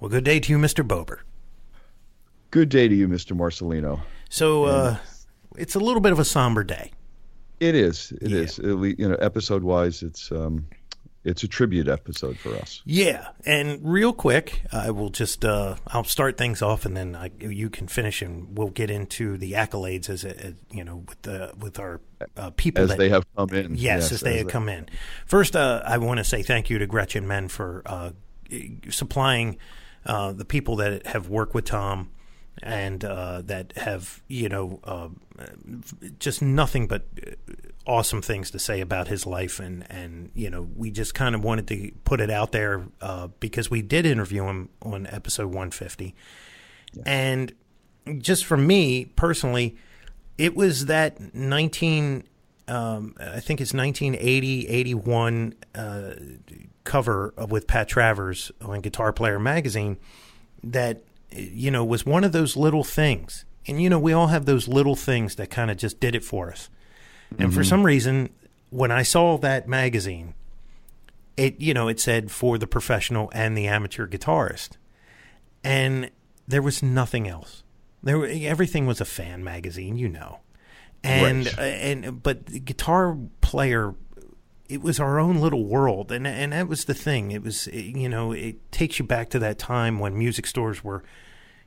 Well, good day to you, Mr. Bober. Good day to you, Mr. Marcelino. So it's a little bit of a somber day. It is. It is. Episode-wise, it's a tribute episode for us. Yeah, and real quick, I will just I'll start things off, and then you can finish, and we'll get into the accolades as with our people as they have come in. Yes, as they have come in. First, I want to say thank you to Gretchen Menn for supplying the people that have worked with Tom and that have just nothing but awesome things to say about his life, and we just kind of wanted to put it out there because we did interview him on episode 150. Yeah. And just for me personally, it was that I think it's 1980-81 cover with Pat Travers on Guitar Player magazine that was one of those little things. And we all have those little things that kind of just did it for us. And for some reason, when I saw that magazine, it said for the professional and the amateur guitarist. And there was nothing else. Everything was a fan magazine, And right. But the Guitar Player, it was our own little world. And that was the thing. It was, it takes you back to that time when music stores were,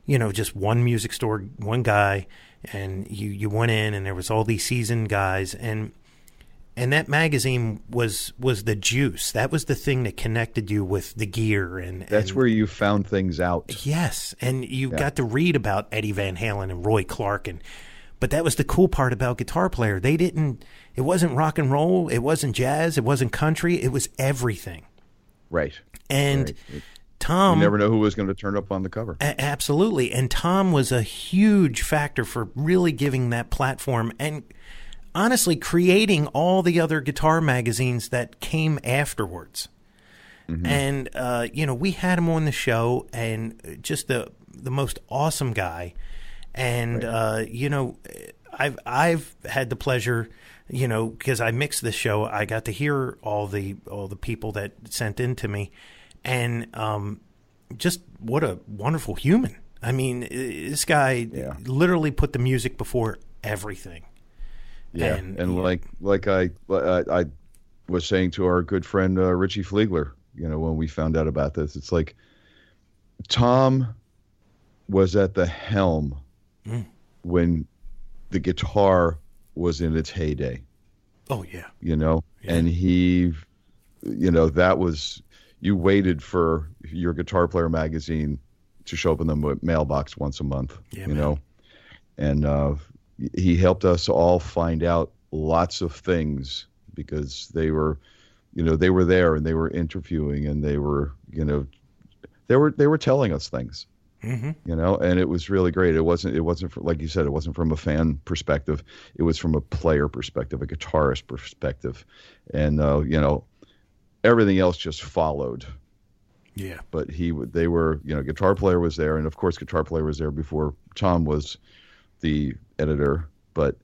just one music store, one guy, and you went in and there was all these seasoned guys, and that magazine was the juice. That was the thing that connected you with the gear, and that's where you found things out. Yes, and you got to read about Eddie Van Halen and Roy Clark, but that was the cool part about Guitar Player. It wasn't rock and roll, it wasn't jazz, it wasn't country, it was everything. Right. And right. Tom, you never know who was going to turn up on the cover. Absolutely. And Tom was a huge factor for really giving that platform and honestly creating all the other guitar magazines that came afterwards. Mm-hmm. And, we had him on the show, and just the most awesome guy. And, right. I've had the pleasure, because I mixed this show, I got to hear all the people that sent in to me. And just what a wonderful human. I mean, this guy literally put the music before everything. Yeah, and like I was saying to our good friend Richie Fliegler, when we found out about this, it's like Tom was at the helm when the guitar was in its heyday. Oh, yeah. And he, that was... You waited for your Guitar Player magazine to show up in the mailbox once a month, and he helped us all find out lots of things because they were there and they were interviewing and they were telling us things, and it was really great. It wasn't like you said, it wasn't from a fan perspective. It was from a player perspective, a guitarist perspective, and everything else just followed. Yeah. But they were, Guitar Player was there, and of course Guitar Player was there before Tom was the editor, but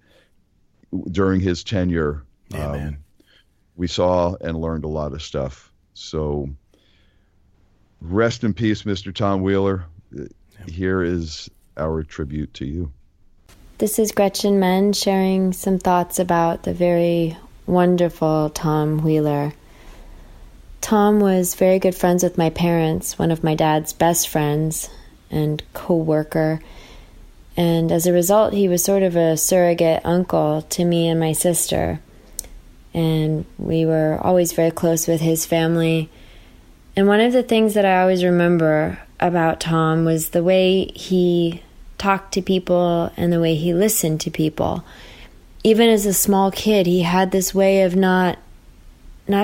during his tenure, we saw and learned a lot of stuff. So rest in peace, Mr. Tom Wheeler. Here is our tribute to you. This is Gretchen Menn sharing some thoughts about the very wonderful Tom Wheeler. Tom was very good friends with my parents, one of my dad's best friends and co-worker. And as a result, he was sort of a surrogate uncle to me and my sister. And we were always very close with his family. And one of the things that I always remember about Tom was the way he talked to people and the way he listened to people. Even as a small kid, he had this way of not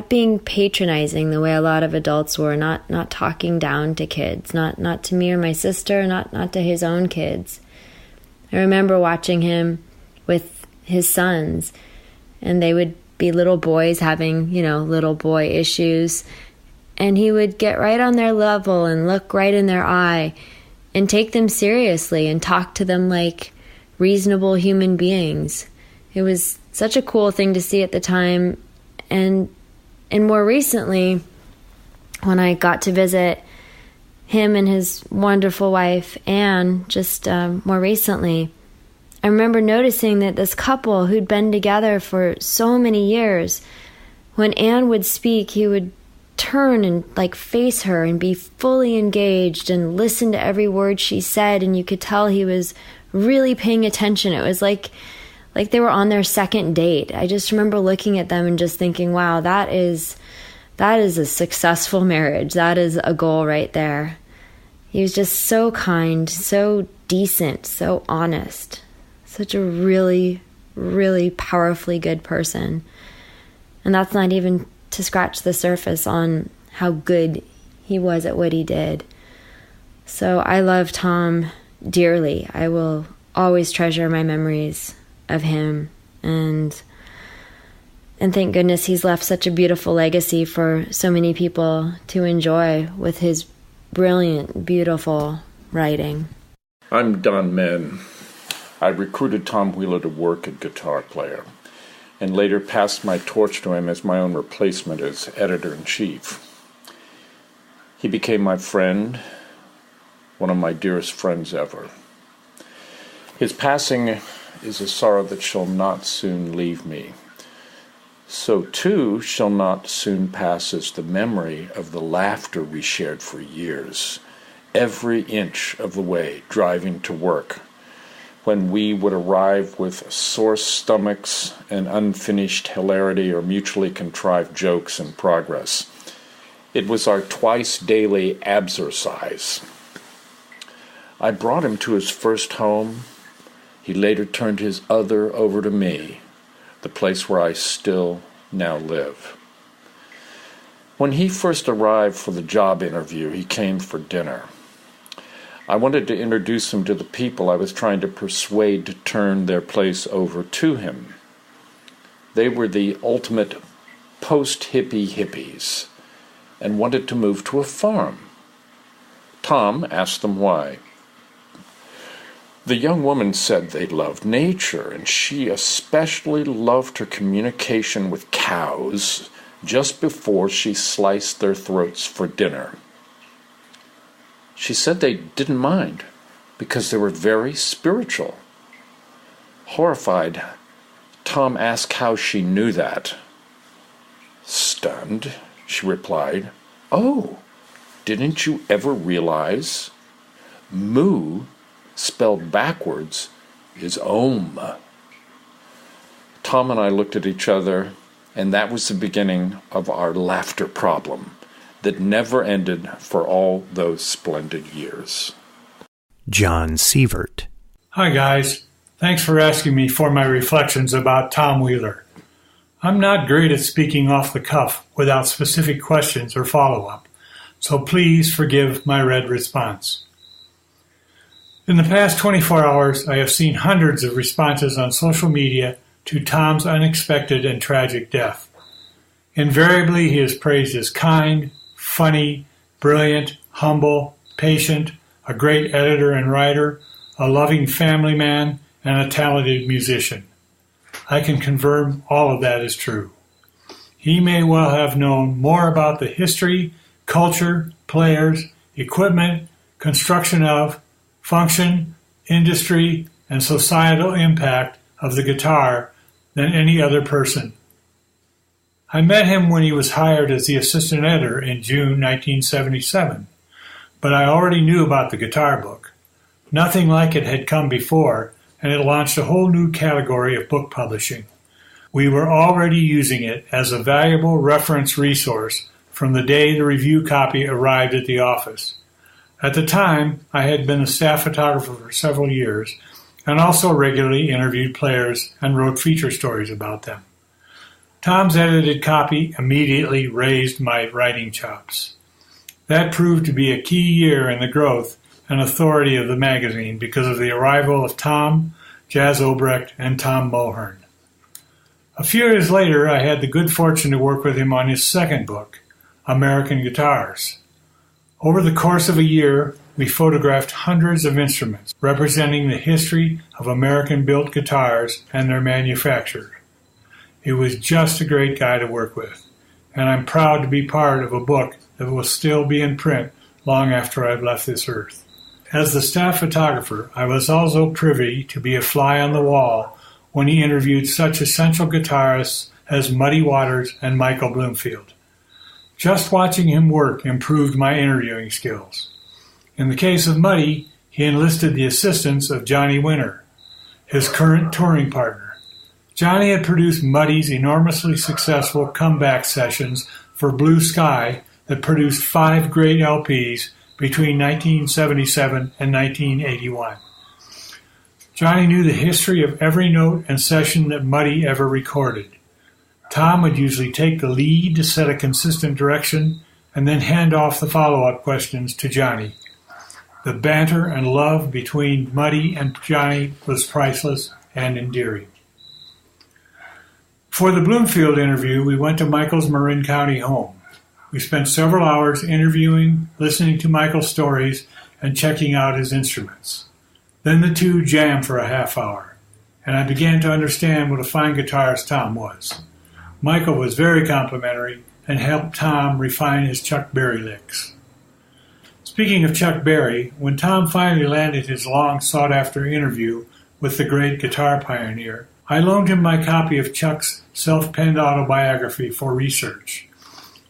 being patronizing the way a lot of adults were, not talking down to kids, not to me or my sister, not to his own kids. I remember watching him with his sons, and they would be little boys having, little boy issues, and he would get right on their level and look right in their eye and take them seriously and talk to them like reasonable human beings. It was such a cool thing to see at the time. And more recently, when I got to visit him and his wonderful wife, Anne, just more recently, I remember noticing that this couple who'd been together for so many years, when Anne would speak, he would turn and face her and be fully engaged and listen to every word she said, and you could tell he was really paying attention. It was like they were on their second date. I just remember looking at them and just thinking, wow, that is a successful marriage. That is a goal right there. He was just so kind, so decent, so honest. Such a really, really powerfully good person. And that's not even to scratch the surface on how good he was at what he did. So I love Tom dearly. I will always treasure my memories of him, and thank goodness he's left such a beautiful legacy for so many people to enjoy with his brilliant, beautiful writing. I'm Don Menn. I recruited Tom Wheeler to work at Guitar Player, and later passed my torch to him as my own replacement as editor-in-chief. He became my friend, one of my dearest friends ever. His passing is a sorrow that shall not soon leave me. So too shall not soon pass as the memory of the laughter we shared for years, every inch of the way driving to work, when we would arrive with sore stomachs and unfinished hilarity or mutually contrived jokes in progress. It was our twice-daily absorcise. I brought him to his first home. He later turned his other over to me, the place where I still now live. When he first arrived for the job interview, he came for dinner. I wanted to introduce him to the people I was trying to persuade to turn their place over to him. They were the ultimate post-hippie hippies and wanted to move to a farm. Tom asked them why. The young woman said they loved nature, and she especially loved her communication with cows just before she sliced their throats for dinner. She said they didn't mind because they were very spiritual. Horrified, Tom asked how she knew that. Stunned, she replied, "Oh, didn't you ever realize? Moo, spelled backwards, is Om." Tom and I looked at each other, and that was the beginning of our laughter problem that never ended for all those splendid years. John Sievert. Hi, guys. Thanks for asking me for my reflections about Tom Wheeler. I'm not great at speaking off the cuff without specific questions or follow-up, so please forgive my red response. In the past 24 hours, I have seen hundreds of responses on social media to Tom's unexpected and tragic death. Invariably, he is praised as kind, funny, brilliant, humble, patient, a great editor and writer, a loving family man, and a talented musician. I can confirm all of that is true. He may well have known more about the history, culture, players, equipment, construction of, function, industry, and societal impact of the guitar than any other person. I met him when he was hired as the assistant editor in June 1977, but I already knew about the guitar book. Nothing like it had come before, and it launched a whole new category of book publishing. We were already using it as a valuable reference resource from the day the review copy arrived at the office. At the time, I had been a staff photographer for several years and also regularly interviewed players and wrote feature stories about them. Tom's edited copy immediately raised my writing chops. That proved to be a key year in the growth and authority of the magazine because of the arrival of Tom, Jazz Obrecht, and Tom Mohern. A few years later, I had the good fortune to work with him on his second book, American Guitars. Over the course of a year, we photographed hundreds of instruments representing the history of American-built guitars and their manufacture. It was just a great guy to work with, and I'm proud to be part of a book that will still be in print long after I've left this earth. As the staff photographer, I was also privy to be a fly on the wall when he interviewed such essential guitarists as Muddy Waters and Michael Bloomfield. Just watching him work improved my interviewing skills. In the case of Muddy, he enlisted the assistance of Johnny Winter, his current touring partner. Johnny had produced Muddy's enormously successful comeback sessions for Blue Sky that produced 5 great LPs between 1977 and 1981. Johnny knew the history of every note and session that Muddy ever recorded. Tom would usually take the lead to set a consistent direction and then hand off the follow-up questions to Johnny. The banter and love between Muddy and Johnny was priceless and endearing. For the Bloomfield interview, we went to Michael's Marin County home. We spent several hours interviewing, listening to Michael's stories, and checking out his instruments. Then the two jammed for a half hour, and I began to understand what a fine guitarist Tom was. Michael was very complimentary and helped Tom refine his Chuck Berry licks. Speaking of Chuck Berry, when Tom finally landed his long sought-after interview with the great guitar pioneer, I loaned him my copy of Chuck's self-penned autobiography for research.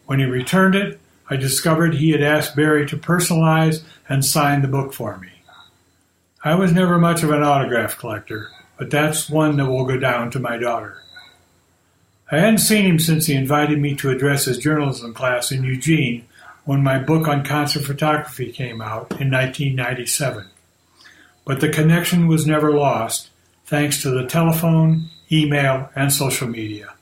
When he returned it, I discovered he had asked Berry to personalize and sign the book for me. I was never much of an autograph collector, but that's one that will go down to my daughter. I hadn't seen him since he invited me to address his journalism class in Eugene when my book on concert photography came out in 1997. But the connection was never lost, thanks to the telephone, email, and social media.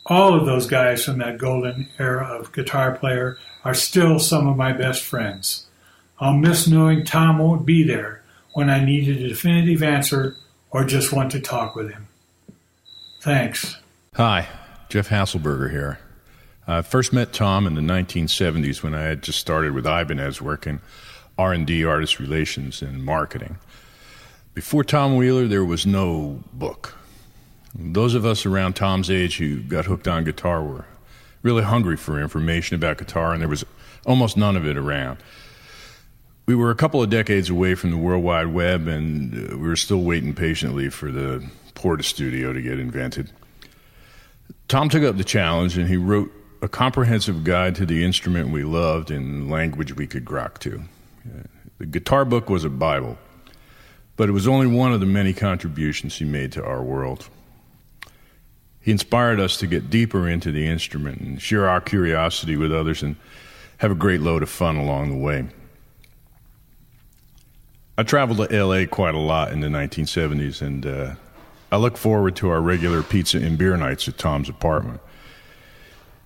All of those guys from that golden era of Guitar Player are still some of my best friends. I'll miss knowing Tom won't be there when I need a definitive answer or just want to talk with him. Thanks. Hi, Jeff Hasselberger here. I first met Tom in the 1970s when I had just started with Ibanez working R&D, artist relations, and marketing. Before Tom Wheeler, there was no book. Those of us around Tom's age who got hooked on guitar were really hungry for information about guitar, and there was almost none of it around. We were a couple of decades away from the World Wide Web, and we were still waiting patiently for the Porta Studio to get invented. Tom took up the challenge, and he wrote a comprehensive guide to the instrument we loved in language we could grok to. The guitar book was a Bible, but it was only one of the many contributions he made to our world. He inspired us to get deeper into the instrument and share our curiosity with others and have a great load of fun along the way. I traveled to L.A. quite a lot in the 1970s, and I look forward to our regular pizza and beer nights at Tom's apartment.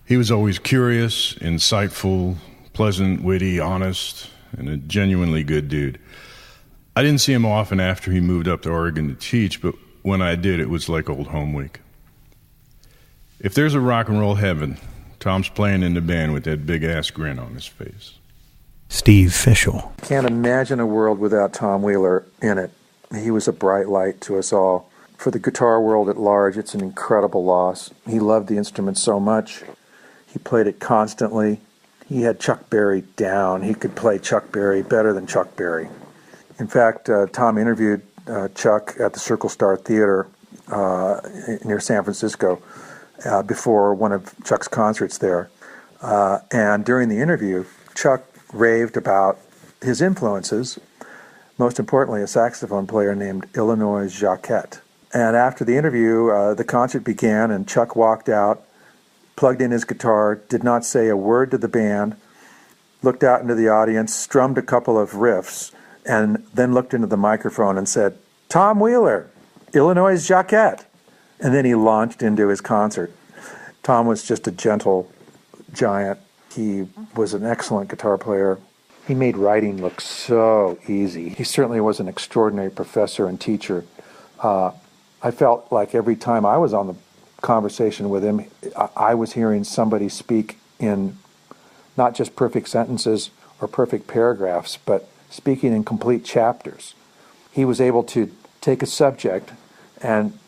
He was always curious, insightful, pleasant, witty, honest, and a genuinely good dude. I didn't see him often after he moved up to Oregon to teach, but when I did, it was like old home week. If there's a rock and roll heaven, Tom's playing in the band with that big-ass grin on his face. Steve Fischel. Can't imagine a world without Tom Wheeler in it. He was a bright light to us all. For the guitar world at large, it's an incredible loss. He loved the instrument so much. He played it constantly. He had Chuck Berry down. He could play Chuck Berry better than Chuck Berry. In fact, Tom interviewed Chuck at the Circle Star Theater near San Francisco before one of Chuck's concerts there. And during the interview, Chuck raved about his influences, most importantly, a saxophone player named Illinois Jacquet. And after the interview, the concert began, and Chuck walked out, plugged in his guitar, did not say a word to the band, looked out into the audience, strummed a couple of riffs, and then looked into the microphone and said, "Tom Wheeler, Illinois Jacquet." And then he launched into his concert. Tom was just a gentle giant. He was an excellent guitar player. He made writing look so easy. He certainly was an extraordinary professor and teacher. I felt like every time I was on the conversation with him, I was hearing somebody speak in not just perfect sentences or perfect paragraphs, but speaking in complete chapters. He was able to take a subject and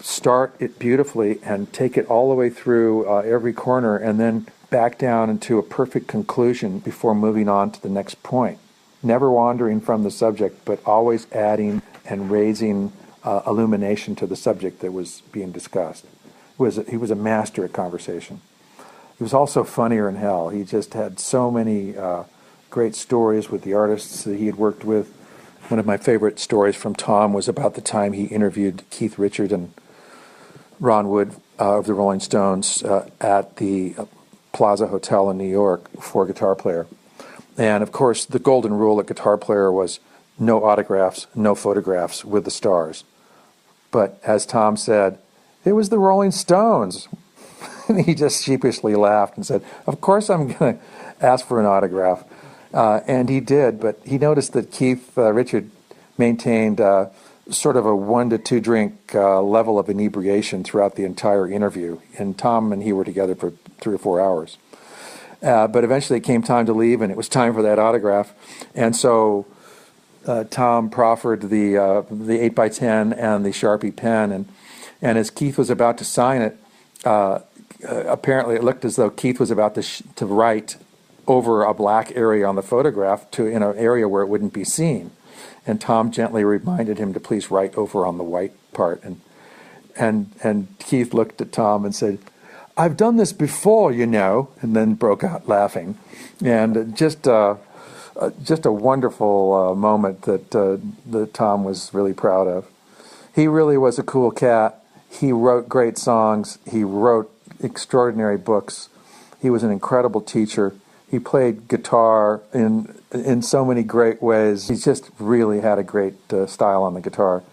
start it beautifully and take it all the way through every corner and then back down into a perfect conclusion before moving on to the next point, never wandering from the subject, but always adding and raising illumination to the subject that was being discussed. He was a master at conversation. He was also funnier than hell. He just had so many great stories with the artists that he had worked with. One of my favorite stories from Tom was about the time he interviewed Keith Richards and Ron Wood of the Rolling Stones at the Plaza Hotel in New York for Guitar Player. And of course, the golden rule at Guitar Player was no autographs, no photographs with the stars. But as Tom said, it was the Rolling Stones. And he just sheepishly laughed and said, of course I'm going to ask for an autograph. And he did, but he noticed that Keith Richards maintained sort of a 1 to 2 drink level of inebriation throughout the entire interview. And Tom and he were together for 3 or 4 hours. But eventually it came time to leave, and it was time for that autograph. And so Tom proffered the 8x10 and the Sharpie pen. And as Keith was about to sign it, apparently it looked as though Keith was about to write over a black area on the photograph in an area where it wouldn't be seen. And Tom gently reminded him to please write over on the white part. And Keith looked at Tom and said, I've done this before, you know, and then broke out laughing. And just a wonderful moment that Tom was really proud of. He really was a cool cat. He wrote great songs. He wrote extraordinary books. He was an incredible teacher. He played guitar in so many great ways. He just really had a great style on the guitar.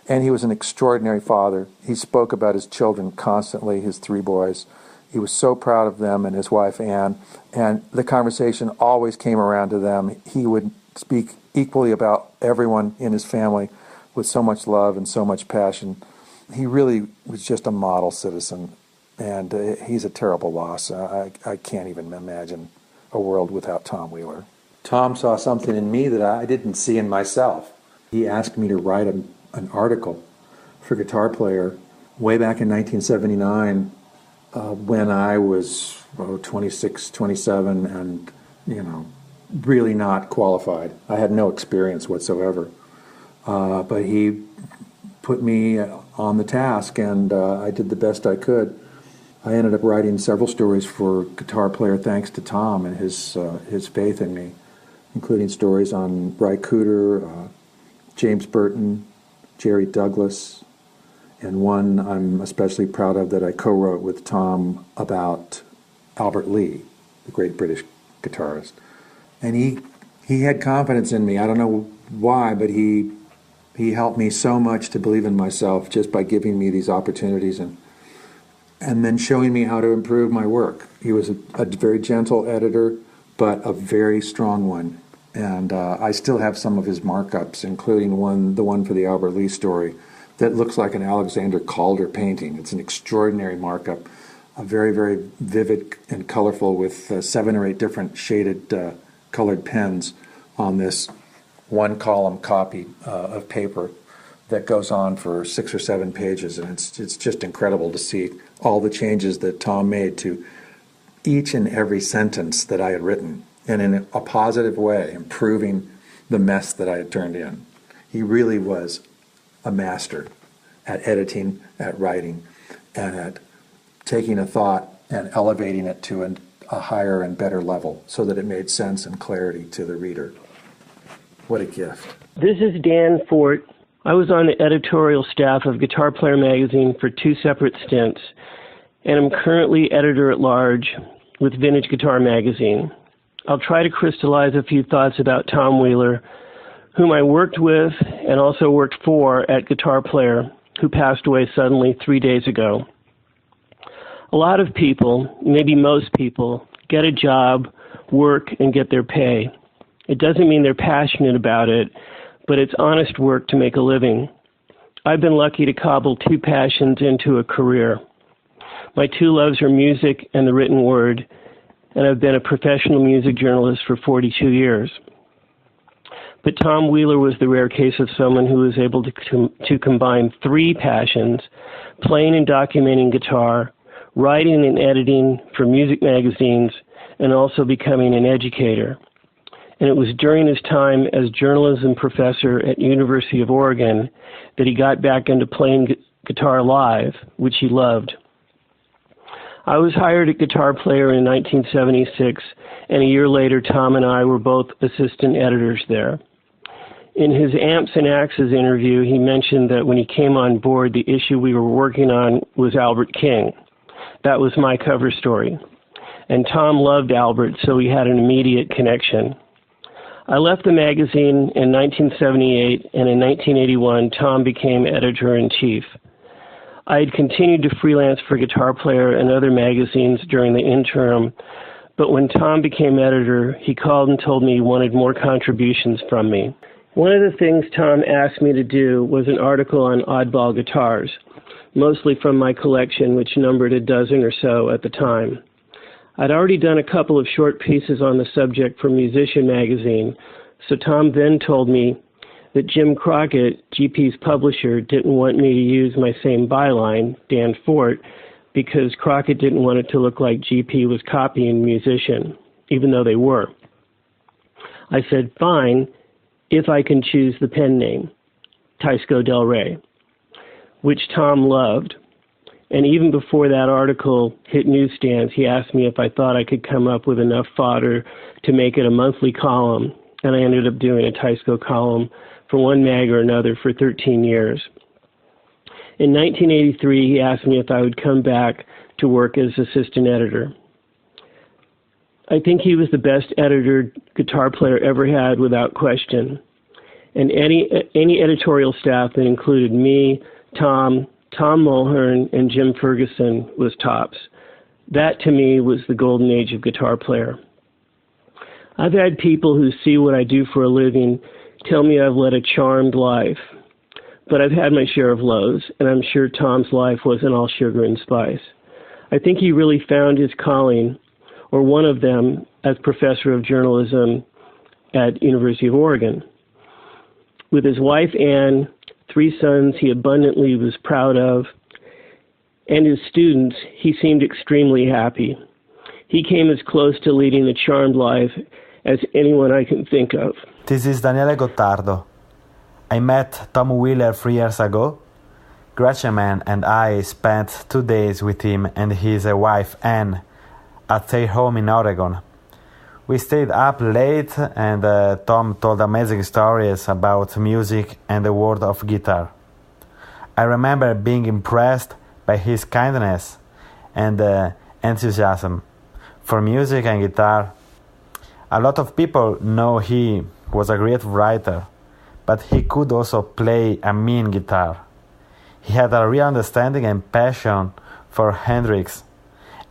And he was an extraordinary father. He spoke about his children constantly, his 3 boys. He was so proud of them and his wife, Anne. And the conversation always came around to them. He would speak equally about everyone in his family with so much love and so much passion. He really was just a model citizen. And he's a terrible loss. I can't even imagine a world without Tom Wheeler. Tom saw something in me that I didn't see in myself. He asked me to write an article for Guitar Player way back in 1979 when I was 26, 27 and, really not qualified. I had no experience whatsoever. But he put me on the task, and I did the best I could. I ended up writing several stories for Guitar Player thanks to Tom and his faith in me, including stories on Ry Cooder, James Burton, Jerry Douglas, and one I'm especially proud of that I co-wrote with Tom about Albert Lee, the great British guitarist. And he had confidence in me. I don't know why, but he helped me so much to believe in myself just by giving me these opportunities and then showing me how to improve my work. He was a very gentle editor, but a very strong one. And I still have some of his markups, including the one for the Albert Lee story, that looks like an Alexander Calder painting. It's an extraordinary markup, very, very vivid and colorful, with 7 or 8 different shaded colored pens on this 1-column copy of paper that goes on for 6 or 7 pages. And it's just incredible to see all the changes that Tom made to each and every sentence that I had written, and in a positive way, improving the mess that I had turned in. He really was a master at editing, at writing, and at taking a thought and elevating it to a higher and better level so that it made sense and clarity to the reader. What a gift. This is Dan Fort. I was on the editorial staff of Guitar Player magazine for 2 separate stints, and I'm currently editor-at-large with Vintage Guitar magazine. I'll try to crystallize a few thoughts about Tom Wheeler, whom I worked with and also worked for at Guitar Player, who passed away suddenly 3 days ago. A lot of people, maybe most people, get a job, work, and get their pay. It doesn't mean they're passionate about it, but it's honest work to make a living. I've been lucky to cobble 2 passions into a career. My 2 loves are music and the written word, and I've been a professional music journalist for 42 years. But Tom Wheeler was the rare case of someone who was able to combine 3 passions: playing and documenting guitar, writing and editing for music magazines, and also becoming an educator. And it was during his time as journalism professor at University of Oregon that he got back into playing guitar live, which he loved. I was hired as guitar player in 1976, and a year later, Tom and I were both assistant editors there. In his Amps and Axes interview, he mentioned that when he came on board, the issue we were working on was Albert King. That was my cover story. And Tom loved Albert, so we had an immediate connection. I left the magazine in 1978, and in 1981, Tom became editor-in-chief. I had continued to freelance for Guitar Player and other magazines during the interim, but when Tom became editor, he called and told me he wanted more contributions from me. One of the things Tom asked me to do was an article on oddball guitars, mostly from my collection, which numbered a dozen or so at the time. I'd already done a couple of short pieces on the subject for Musician magazine, so Tom then told me that Jim Crockett, GP's publisher, didn't want me to use my same byline, Dan Fort, because Crockett didn't want it to look like GP was copying Musician, even though they were. I said, fine, if I can choose the pen name, Tysco Del Rey, which Tom loved. And even before that article hit newsstands, he asked me if I thought I could come up with enough fodder to make it a monthly column, and I ended up doing a Tysco column for one mag or another for 13 years. In 1983, he asked me if I would come back to work as assistant editor. I think he was the best editor Guitar Player ever had, without question. And any editorial staff that included me, Tom Mulhern, and Jim Ferguson was tops. That, to me, was the golden age of Guitar Player. I've had people who see what I do for a living tell me I've led a charmed life, but I've had my share of lows, and I'm sure Tom's life wasn't all sugar and spice. I think he really found his calling, or one of them, as professor of journalism at University of Oregon. With his wife, Anne, 3 sons he abundantly was proud of, and his students, he seemed extremely happy. He came as close to leading a charmed life as anyone I can think of. This is Daniele Gottardo. I met Tom Wheeler 3 years ago. Gretchen and I spent 2 days with him and his wife Anne at their home in Oregon. We stayed up late and Tom told amazing stories about music and the world of guitar. I remember being impressed by his kindness and enthusiasm for music and guitar. A lot of people know he was a great writer, but he could also play a mean guitar. He had a real understanding and passion for Hendrix,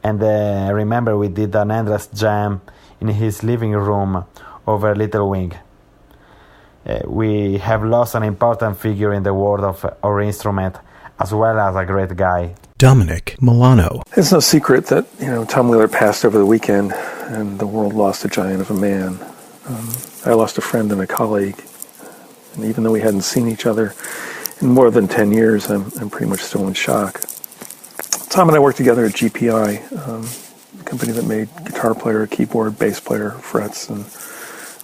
and I remember we did an endless jam in his living room over Little Wing. We have lost an important figure in the world of our instrument, as well as a great guy. Dominic Milano. It's no secret that, Tom Wheeler passed over the weekend, and the world lost a giant of a man. I lost a friend and a colleague, and even though we hadn't seen each other in more than 10 years, I'm pretty much still in shock. Tom and I worked together at GPI, a company that made Guitar Player, keyboard, bass player, frets, and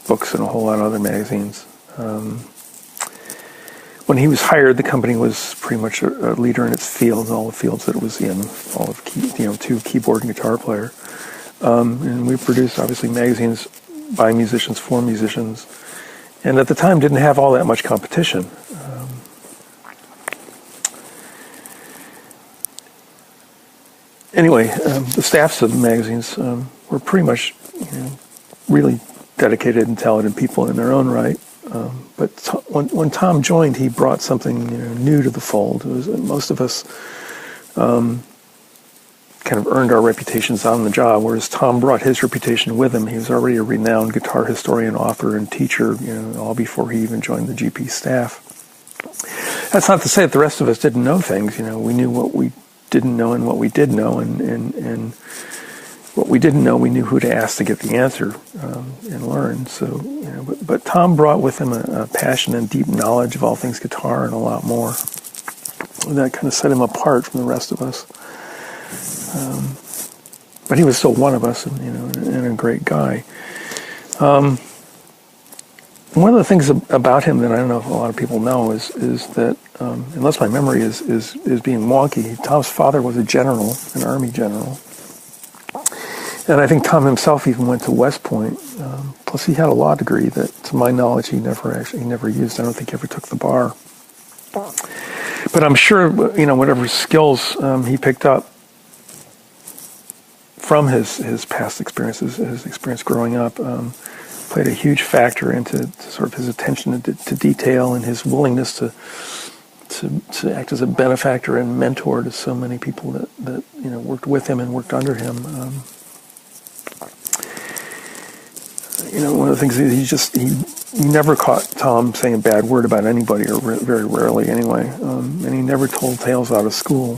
books, and a whole lot of other magazines. When he was hired, the company was pretty much a leader in its field, all the fields that it was in, all of to keyboard and Guitar Player. And we produced, obviously, magazines by musicians for musicians, and at the time didn't have all that much competition. Anyway, the staffs of the magazines were pretty much, really dedicated and talented people in their own right. But when Tom joined, he brought something new to the fold. Most of us kind of earned our reputations on the job, whereas Tom brought his reputation with him. He was already a renowned guitar historian, author, and teacher, all before he even joined the GP staff. That's not to say that the rest of us didn't know things. We knew what we didn't know and what we did know, and what we didn't know, we knew who to ask to get the answer and learn. So, but Tom brought with him a passion and deep knowledge of all things guitar and a lot more. That kind of set him apart from the rest of us. But he was still one of us, and a great guy. One of the things about him that I don't know if a lot of people know is that, unless my memory is being wonky, Tom's father was a general, an Army general. And I think Tom himself even went to West Point. Plus, he had a law degree that, to my knowledge, he never used. I don't think he ever took the bar. But I'm sure, whatever skills he picked up from his past experiences, his experience growing up, played a huge factor into sort of his attention to detail and his willingness to act as a benefactor and mentor to so many people that worked with him and worked under him. One of the things he never caught Tom saying a bad word about anybody, or very rarely anyway. And he never told tales out of school.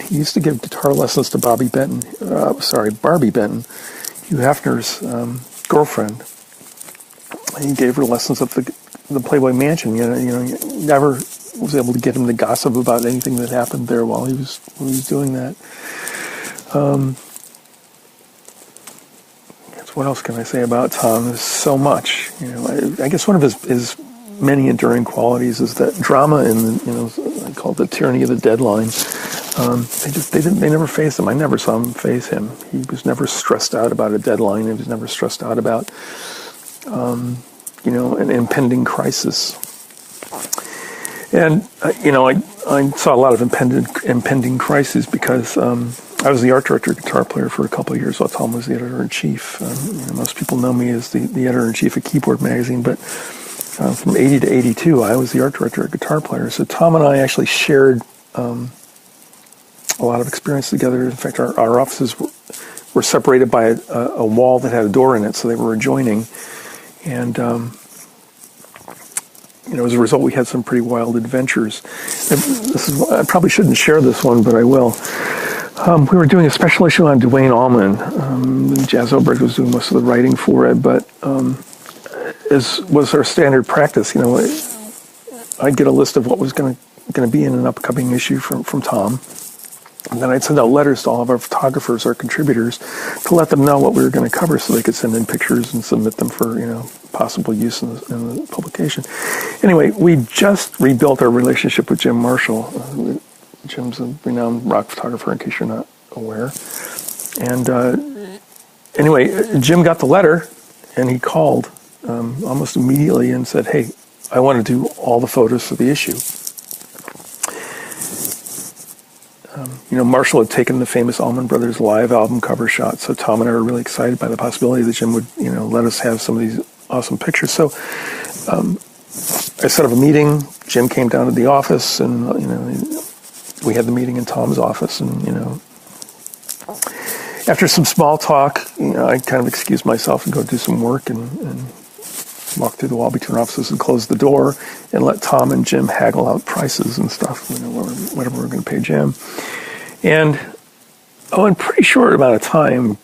He used to give guitar lessons to Barbie Benton, Hugh Hefner's girlfriend. He gave her lessons at the Playboy Mansion. He never was able to get him to gossip about anything that happened there while he was doing that. What else can I say about Tom? There's so much. I guess one of his many enduring qualities is that drama I call it the tyranny of the deadline. They never faced him. I never saw him face him. He was never stressed out about a deadline. He was never stressed out about an impending crisis. And I saw a lot of impending crises because I was the art director, guitar player for a couple of years while Tom was the editor-in-chief. Most people know me as the editor-in-chief of Keyboard Magazine, but from 80 to 82, I was the art director at Guitar Player. So Tom and I actually shared a lot of experience together. In fact, our offices were separated by a wall that had a door in it, so they were adjoining. And as a result, we had some pretty wild adventures. I probably shouldn't share this one, but I will. We were doing a special issue on Duane Allman. Jazz Oberg was doing most of the writing for it, but as was our standard practice, I'd get a list of what was going to be in an upcoming issue from Tom. And then I'd send out letters to all of our photographers, our contributors, to let them know what we were going to cover so they could send in pictures and submit them for, possible use in the publication. Anyway, we just rebuilt our relationship with Jim Marshall. Jim's a renowned rock photographer, in case you're not aware. And anyway, Jim got the letter, and he called almost immediately and said, "Hey, I want to do all the photos for the issue." Marshall had taken the famous Allman Brothers live album cover shot, so Tom and I were really excited by the possibility that Jim would, let us have some of these awesome pictures. So I set up a meeting. Jim came down to the office, and we had the meeting in Tom's office, and after some small talk, I kind of excused myself and go do some work and walk through the wall between offices and close the door and let Tom and Jim haggle out prices and stuff, whatever we're going to pay Jim. And in pretty short amount of time,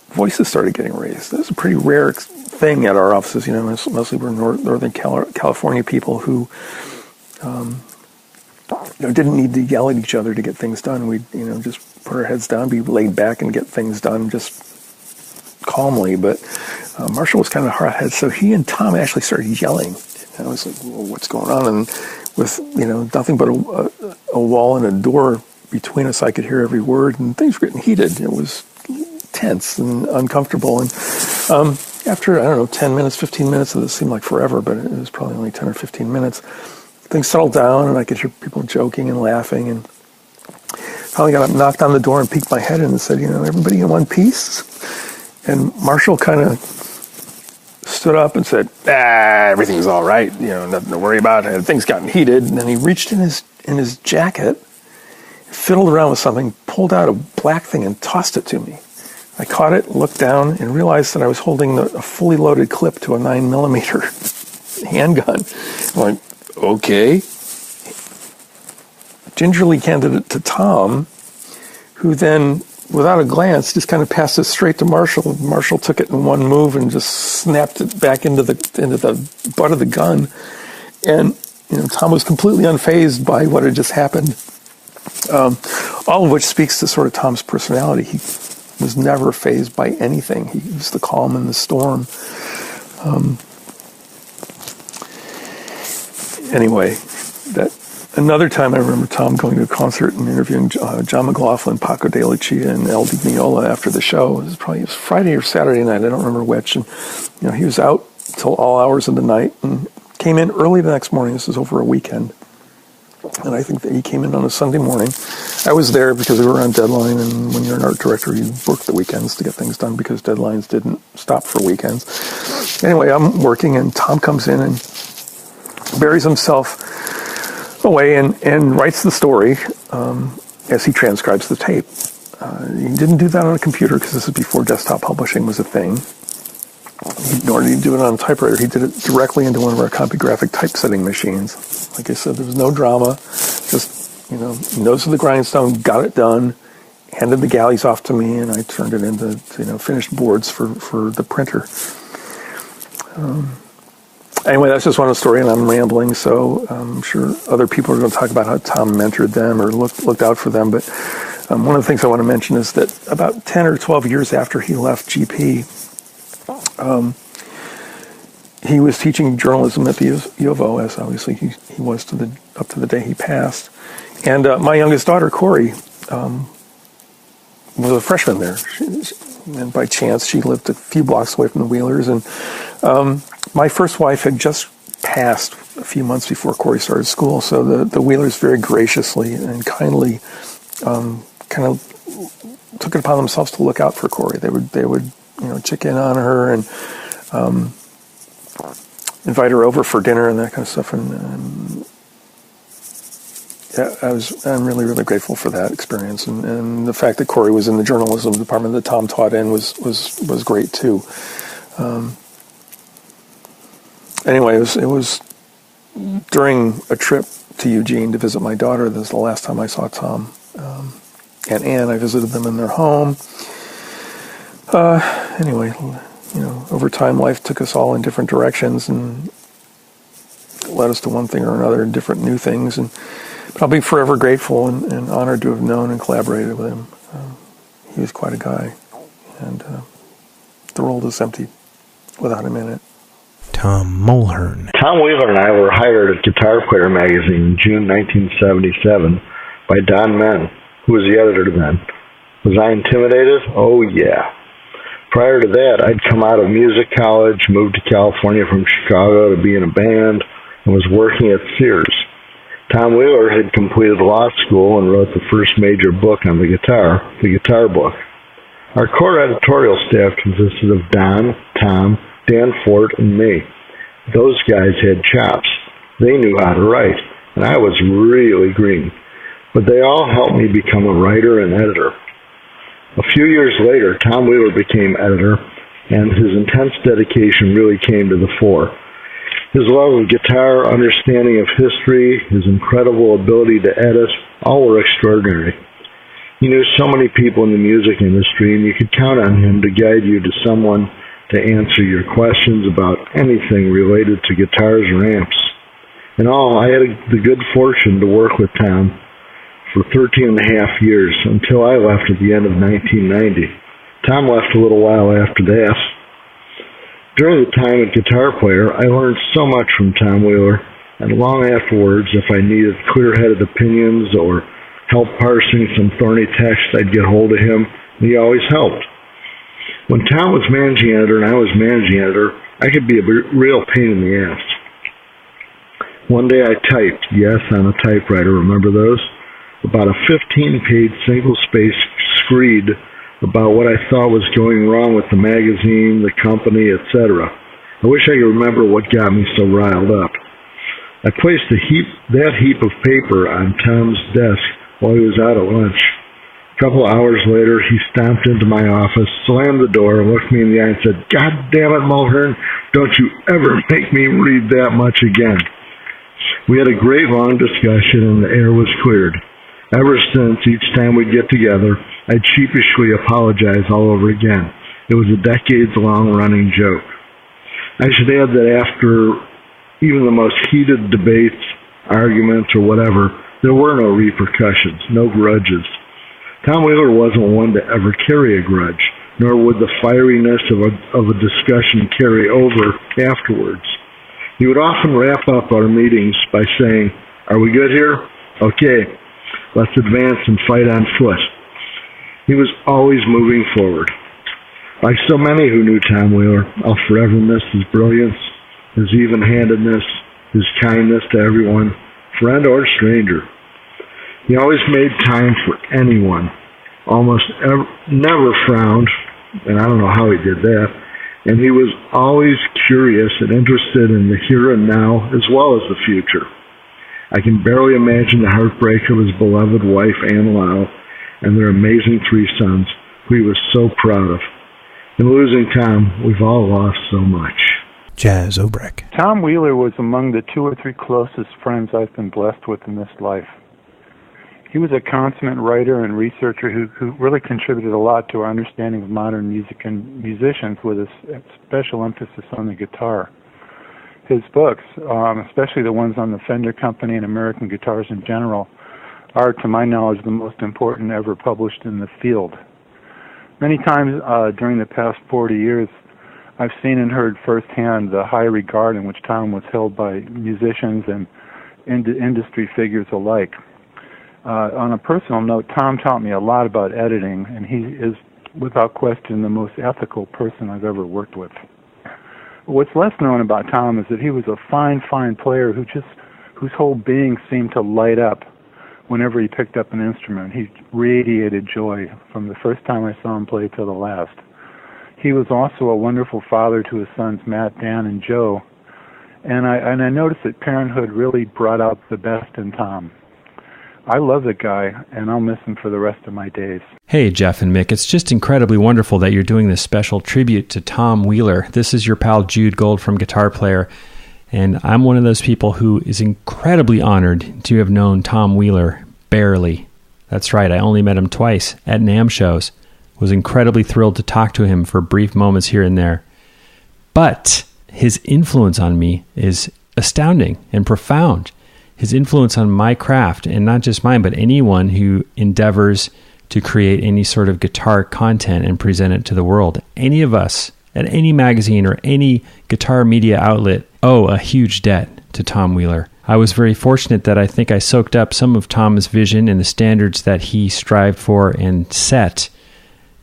voices started getting raised. It was a pretty rare thing at our offices. Mostly we're Northern California people who didn't need to yell at each other to get things done. We'd just put our heads down, be laid back, and get things done just calmly. But Marshall was kind of hard-headed, so he and Tom actually started yelling. And I was like, "Well, what's going on?" And with nothing but a wall and a door between us, I could hear every word, and things were getting heated. It was tense and uncomfortable. And after 10 minutes, 15 minutes, it seemed like forever, but it was probably only 10 or 15 minutes. Things settled down, and I could hear people joking and laughing, and finally got up, knocked on the door, and peeked my head in and said, "Everybody in one piece?" And Marshall kind of stood up and said, "Everything's all right, nothing to worry about. And things gotten heated." And then he reached in his jacket, fiddled around with something, pulled out a black thing and tossed it to me. I caught it, looked down, and realized that I was holding a fully loaded clip to a 9mm handgun. I'm like, okay. Gingerly handed it to Tom, who then, without a glance, just kind of passed it straight to Marshall. Marshall took it in one move and just snapped it back into the butt of the gun. And Tom was completely unfazed by what had just happened. All of which speaks to sort of Tom's personality. He was never fazed by anything. He was the calm in the storm. Anyway, another time I remember Tom going to a concert and interviewing John McLaughlin, Paco de Lucia, and El Di Miola after the show. It was Friday or Saturday night. I don't remember which. And he was out till all hours of the night and came in early the next morning. This was over a weekend. And I think that he came in on a Sunday morning. I was there because we were on deadline, and when you're an art director, you work the weekends to get things done because deadlines didn't stop for weekends. Anyway, I'm working, and Tom comes in and buries himself away and writes the story as he transcribes the tape. He didn't do that on a computer because this is before desktop publishing was a thing. Nor did he do it on a typewriter. He did it directly into one of our CompuGraphic typesetting machines. Like I said, there was no drama. Just, nose to the grindstone, got it done, handed the galleys off to me, and I turned it into, finished boards for the printer. Anyway, that's just one story, and I'm rambling, so I'm sure other people are going to talk about how Tom mentored them or looked out for them. But one of the things I want to mention is that about 10 or 12 years after he left GP, he was teaching journalism at the U of O, as obviously he was up to the day he passed. And my youngest daughter, Corey, was a freshman there. And by chance, she lived a few blocks away from the Wheelers. And my first wife had just passed a few months before Corey started school, so the Wheelers very graciously and kindly kind of took it upon themselves to look out for Corey. They would check in on her and invite her over for dinner and that kind of stuff. And I'm really, really grateful for that experience. And the fact that Corey was in the journalism department that Tom taught in was great too. Anyway, it was during a trip to Eugene to visit my daughter. This is the last time I saw Tom and Ann. I visited them in their home. Anyway, over time, life took us all in different directions and led us to one thing or another, different new things. And I'll be forever grateful and honored to have known and collaborated with him. He was quite a guy, and the role is empty without him in it. Tom Mulhern. Tom Wheeler and I were hired at Guitar Player magazine in June 1977 by Don Menn, who was the editor then. Was I intimidated? Oh, yeah. Prior to that, I'd come out of music college, moved to California from Chicago to be in a band, and was working at Sears. Tom Wheeler had completed law school and wrote the first major book on the Guitar Book. Our core editorial staff consisted of Don, Tom, Dan Fort, and me. Those guys had chops. They knew how to write, and I was really green. But they all helped me become a writer and editor. A few years later, Tom Wheeler became editor, and his intense dedication really came to the fore. His love of guitar, understanding of history, his incredible ability to edit, all were extraordinary. He knew so many people in the music industry, and you could count on him to guide you to someone to answer your questions about anything related to guitars or amps. In all, I had the good fortune to work with Tom for 13 and a half years until I left at the end of 1990. Tom left a little while after that. During the time at Guitar Player, I learned so much from Tom Wheeler, and long afterwards, if I needed clear-headed opinions or help parsing some thorny text, I'd get hold of him, and he always helped. When Tom was managing editor and I was managing editor, I could be a real pain in the ass. One day I typed, yes, on a typewriter, remember those? About a 15-page single-space screed about what I thought was going wrong with the magazine, the company, etc. I wish I could remember what got me so riled up. I placed that heap of paper on Tom's desk while he was out at lunch. A couple of hours later, he stomped into my office, slammed the door, looked me in the eye and said, "God damn it, Mulhern, don't you ever make me read that much again." We had a great long discussion and the air was cleared. Ever since, each time we'd get together, I'd sheepishly apologize all over again. It was a decades-long running joke. I should add that after even the most heated debates, arguments, or whatever, There were no repercussions, no grudges. Tom Wheeler wasn't one to ever carry a grudge, nor would the fieriness of a discussion carry over afterwards. He would often wrap up our meetings by saying, "Are we good here? Okay, let's advance and fight on foot." He was always moving forward. Like so many who knew Tom Wheeler, I'll forever miss his brilliance, his even-handedness, his kindness to everyone, friend or stranger. He always made time for anyone, never frowned, and I don't know how he did that, and he was always curious and interested in the here and now as well as the future. I can barely imagine the heartbreak of his beloved wife, Ann Lau, and their amazing 3 sons, who he was so proud of. In losing Tom, we've all lost so much. Jazz Obrecht. Tom Wheeler was among the 2 or 3 closest friends I've been blessed with in this life. He was a consummate writer and researcher who really contributed a lot to our understanding of modern music and musicians, with a special emphasis on the guitar. His books, especially the ones on the Fender Company and American guitars in general, are, to my knowledge, the most important ever published in the field. Many times during the past 40 years, I've seen and heard firsthand the high regard in which Tom was held by musicians and industry figures alike. On a personal note, Tom taught me a lot about editing, and he is, without question, the most ethical person I've ever worked with. What's less known about Tom is that he was a fine player whose whole being seemed to light up whenever he picked up an instrument. He radiated joy from the first time I saw him play to the last. He was also a wonderful father to his sons, Matt, Dan, and Joe, and I noticed that parenthood really brought out the best in Tom. I love the guy, and I'll miss him for the rest of my days. Hey, Jeff and Mick, it's just incredibly wonderful that you're doing this special tribute to Tom Wheeler. This is your pal Jude Gold from Guitar Player, and I'm one of those people who is incredibly honored to have known Tom Wheeler barely. That's right, I only met him twice at NAMM shows. Was incredibly thrilled to talk to him for brief moments here and there. But his influence on me is astounding and profound. His influence on my craft, and not just mine, but anyone who endeavors to create any sort of guitar content and present it to the world. Any of us at any magazine or any guitar media outlet owe a huge debt to Tom Wheeler. I was very fortunate that I think I soaked up some of Tom's vision and the standards that he strived for and set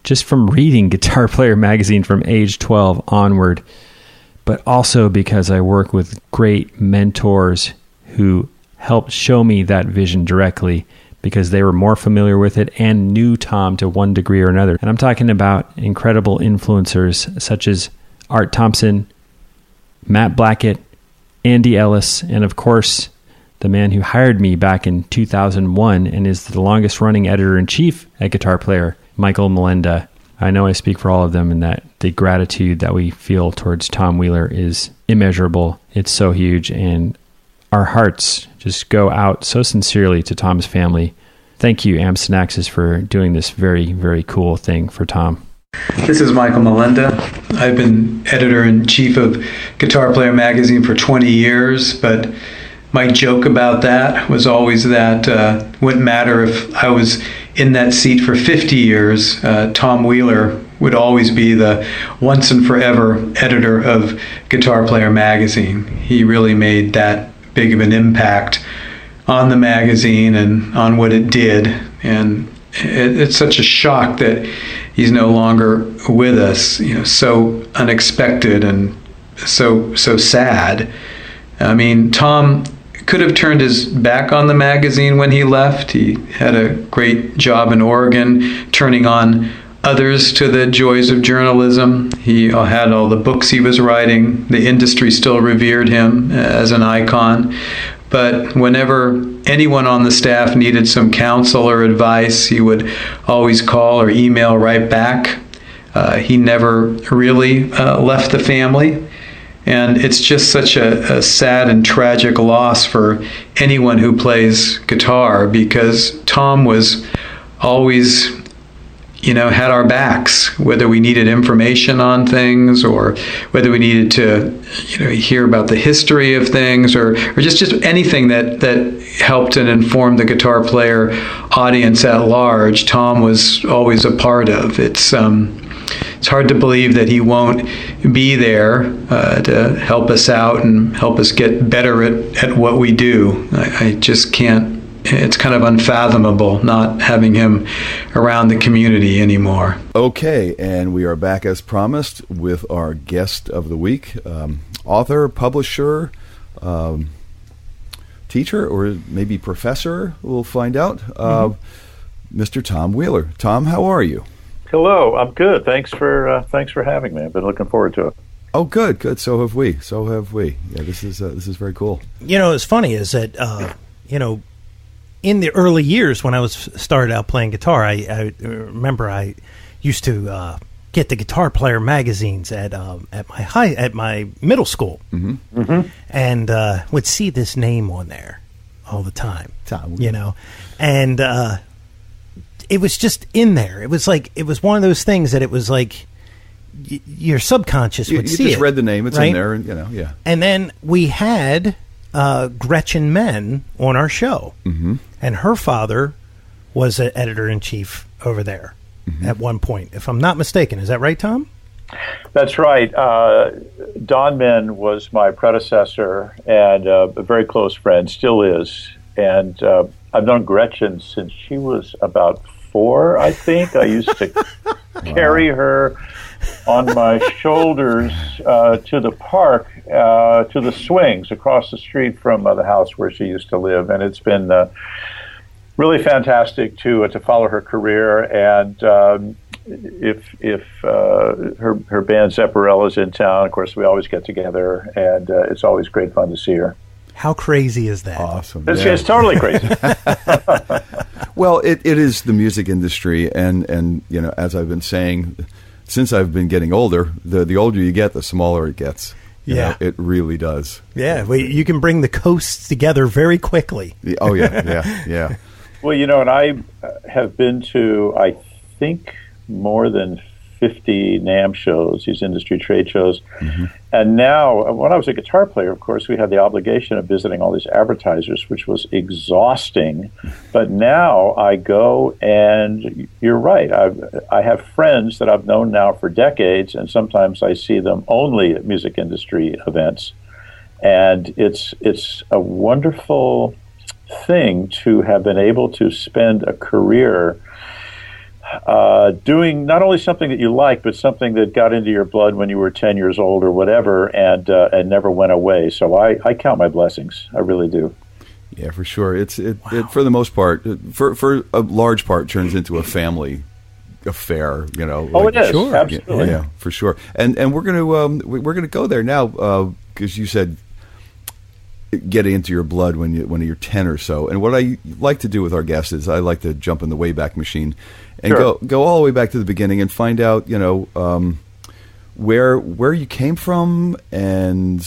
just from reading Guitar Player magazine from age 12 onward, but also because I work with great mentors who helped show me that vision directly because they were more familiar with it and knew Tom to one degree or another. And I'm talking about incredible influencers such as Art Thompson, Matt Blackett, Andy Ellis, and of course, the man who hired me back in 2001 and is the longest running editor-in-chief at Guitar Player, Michael Melenda. I know I speak for all of them in that the gratitude that we feel towards Tom Wheeler is immeasurable. It's so huge, and our hearts just go out so sincerely to Tom's family. Thank you, Amstanaxis, for doing this very, very cool thing for Tom. This is Michael Melenda. I've been editor-in-chief of Guitar Player magazine for 20 years, but my joke about that was always that it wouldn't matter if I was in that seat for 50 years, Tom Wheeler would always be the once and forever editor of Guitar Player magazine. He really made that big of an impact on the magazine and on what it did, and it's such a shock that he's no longer with us. So unexpected and so sad. I mean, Tom could have turned his back on the magazine when he left. He had a great job in Oregon, turning on others to the joys of journalism. He had all the books he was writing. The industry still revered him as an icon. But whenever anyone on the staff needed some counsel or advice, he would always call or email right back. He never really left the family. And it's just such a sad and tragic loss for anyone who plays guitar, because Tom was always, had our backs, whether we needed information on things or whether we needed to, hear about the history of things or just anything that helped and informed the guitar player audience at large. Tom was always a part of. It's hard to believe that he won't be there to help us out and help us get better at what we do. I just can't. It's kind of unfathomable not having him around the community anymore. Okay, and we are back as promised with our guest of the week, author, publisher, teacher, or maybe professor. We'll find out. Mr. Tom Wheeler. Tom, how are you? Hello, I'm good. Thanks for having me. I've been looking forward to it. Oh, good. So have we. Yeah, this is very cool. It's funny is that in the early years when I was started out playing guitar, I remember I used to get the Guitar Player magazines at my middle school, and would see this name on there all the time. And it was just in there. It was one of those things that it was like your subconscious would see it. You just read the name; it's right? in there, and yeah. And then we had Gretchen Menn on our show, and her father was an editor-in-chief over there at one point, if I'm not mistaken. Is that right, Tom? That's right. Don Menn was my predecessor and a very close friend, still is. And I've known Gretchen since she was about 4, I think. I used to carry her on my shoulders to the park, to the swings across the street from the house where she used to live. And it's been really fantastic to follow her career. And if her band Zepparella is in town, of course, we always get together, and it's always great fun to see her. How crazy is that? Awesome. It's totally crazy. Well, it is the music industry, and as I've been saying, since I've been getting older, the older you get, the smaller it gets. It really does. Yeah, you can bring the coasts together very quickly. Oh, yeah. Well, and I have been to, I think, more than 50 NAMM shows, these industry trade shows. And now, when I was a guitar player, of course, we had the obligation of visiting all these advertisers, which was exhausting. But now I go, and you're right, I have friends that I've known now for decades, and sometimes I see them only at music industry events. And it's a wonderful thing to have been able to spend a career doing not only something that you like, but something that got into your blood when you were 10 years old or whatever, and never went away. So I count my blessings. I really do. Yeah, for sure. It for the most part, for a large part, turns into a family affair. It is. Sure. Absolutely. Yeah, for sure. And we're gonna go there now because you said getting into your blood when you're 10 or so. And what I like to do with our guests is I like to jump in the Wayback Machine and go all the way back to the beginning and find out where you came from and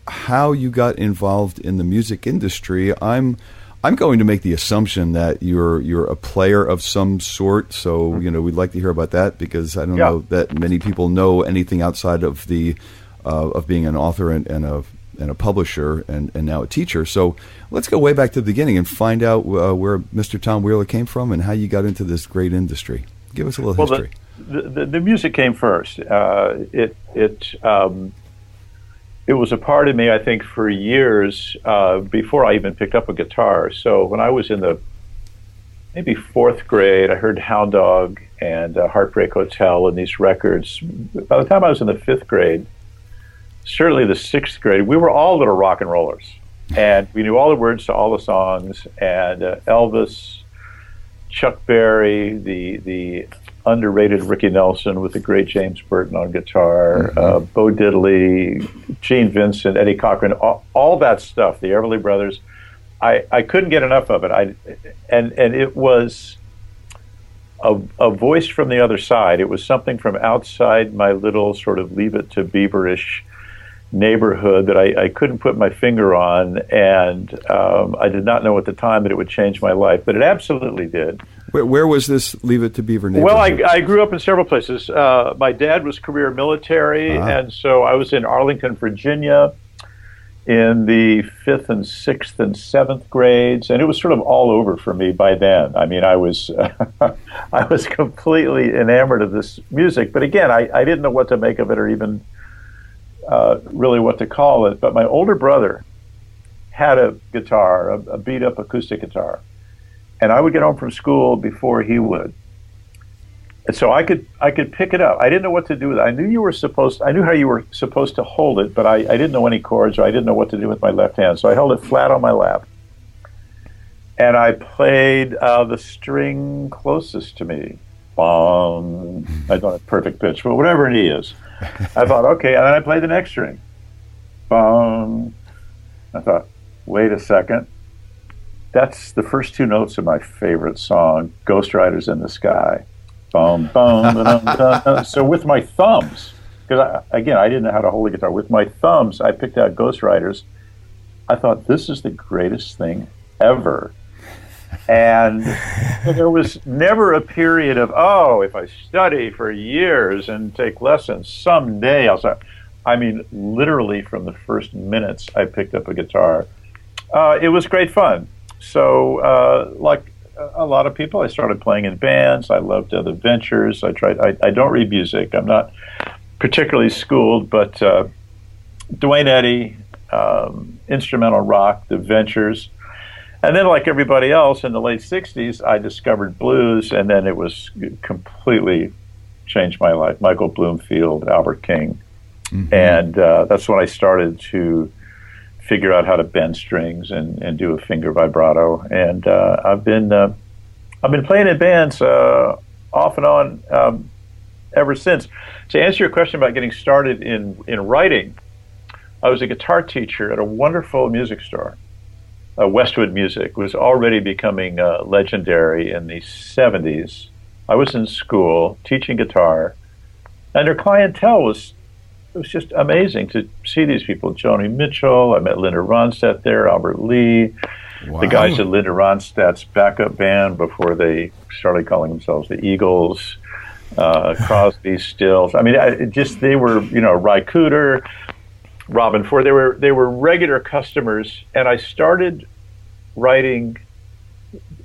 how you got involved in the music industry. I'm going to make the assumption that you're a player of some sort, so we'd like to hear about that, because I don't know that many people know anything outside of the of being an author and a publisher and now a teacher. So let's go way back to the beginning and find out where Mr. Tom Wheeler came from and how you got into this great industry. Give us a little history. The music came first. It was a part of me, I think, for years before I even picked up a guitar. So when I was in the maybe 4th grade, I heard Hound Dog and Heartbreak Hotel and these records. By the time I was in the 5th grade, certainly the 6th grade, we were all little rock and rollers. And we knew all the words to all the songs. And Elvis, Chuck Berry, the underrated Ricky Nelson with the great James Burton on guitar, Bo Diddley, Gene Vincent, Eddie Cochran, all that stuff, the Everly Brothers. I couldn't get enough of it. And it was a voice from the other side. It was something from outside my little sort of Leave It to Beaverish neighborhood that I couldn't put my finger on, and I did not know at the time that it would change my life, but it absolutely did. Where was this Leave It to Beaver neighborhood? Well, I grew up in several places. My dad was career military, and so I was in Arlington, Virginia, in the 5th and 6th and 7th grades, and it was sort of all over for me by then. I mean, I was I was completely enamored of this music, but again, I didn't know what to make of it or even really what to call it. But my older brother had a guitar, a beat-up acoustic guitar, and I would get home from school before he would. And so I could pick it up. I didn't know what to do with it. I knew how you were supposed to hold it, but I didn't know any chords, or I didn't know what to do with my left hand. So I held it flat on my lap, and I played the string closest to me. Bong. I don't have perfect pitch, but whatever it is. I thought, okay, and then I played the next string. Bong. I thought, wait a second. That's the first two notes of my favorite song, Ghost Riders in the Sky. Boom, boom, so with my thumbs, because I didn't know how to hold a guitar. With my thumbs, I picked out Ghost Riders. I thought, this is the greatest thing ever. And there was never a period of, if I study for years and take lessons, someday I'll start. I mean, literally from the first minutes I picked up a guitar, it was great fun. So, like a lot of people, I started playing in bands. I loved the Ventures. I don't read music. I'm not particularly schooled, but Duane Eddy, instrumental rock, the Ventures. And then, like everybody else, in the late 60s, I discovered blues, and then it was completely changed my life. Michael Bloomfield, Albert King. Mm-hmm. And that's when I started to figure out how to bend strings and do a finger vibrato. And I've been playing in bands off and on ever since. To answer your question about getting started in writing, I was a guitar teacher at a wonderful music store. Westwood Music was already becoming legendary in the 70s. I was in school teaching guitar, and their clientele was just amazing to see these people. Joni Mitchell, I met Linda Ronstadt there, Albert Lee, the guys at Linda Ronstadt's backup band before they started calling themselves the Eagles, Crosby, Stills. I mean, they were, Ry Cooder, Robin Ford. They were regular customers, and I started writing.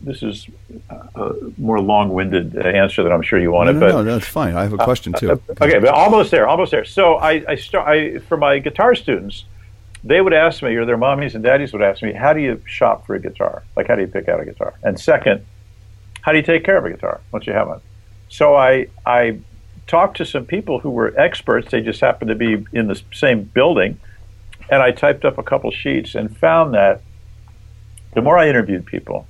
This is a more long-winded answer than I'm sure you wanted. No, that's fine. I have a question too. Okay, but almost there. So I for my guitar students, they would ask me, or their mommies and daddies would ask me, how do you shop for a guitar? Like, how do you pick out a guitar? And second, how do you take care of a guitar once you have one? So I talked to some people who were experts. They just happened to be in the same building, and I typed up a couple sheets and found that the more I interviewed people,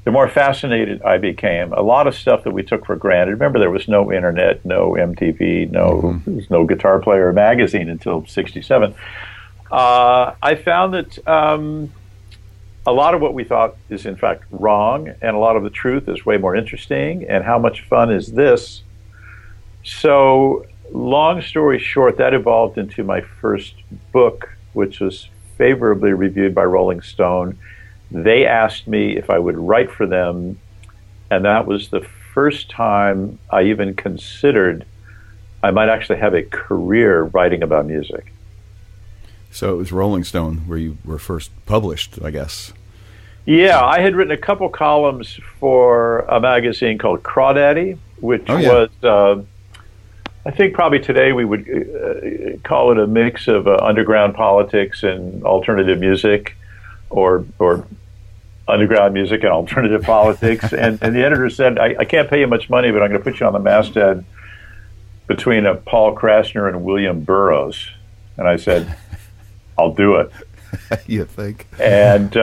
the more fascinated I became. A lot of stuff that we took for granted. Remember, there was no internet, no MTV, there was no Guitar Player magazine until '67. I found that a lot of what we thought is in fact wrong, and a lot of the truth is way more interesting. And how much fun is this? So, long story short, that evolved into my first book, which was favorably reviewed by Rolling Stone. They asked me if I would write for them, and that was the first time I even considered I might actually have a career writing about music. So it was Rolling Stone where you were first published, I guess. Yeah, I had written a couple columns for a magazine called Crawdaddy, which was, I think probably today we would call it a mix of underground politics and alternative music, or underground music and alternative politics. And the editor said, I can't pay you much money, but I'm going to put you on the masthead between Paul Krasner and William Burroughs. And I said, I'll do it. You think? And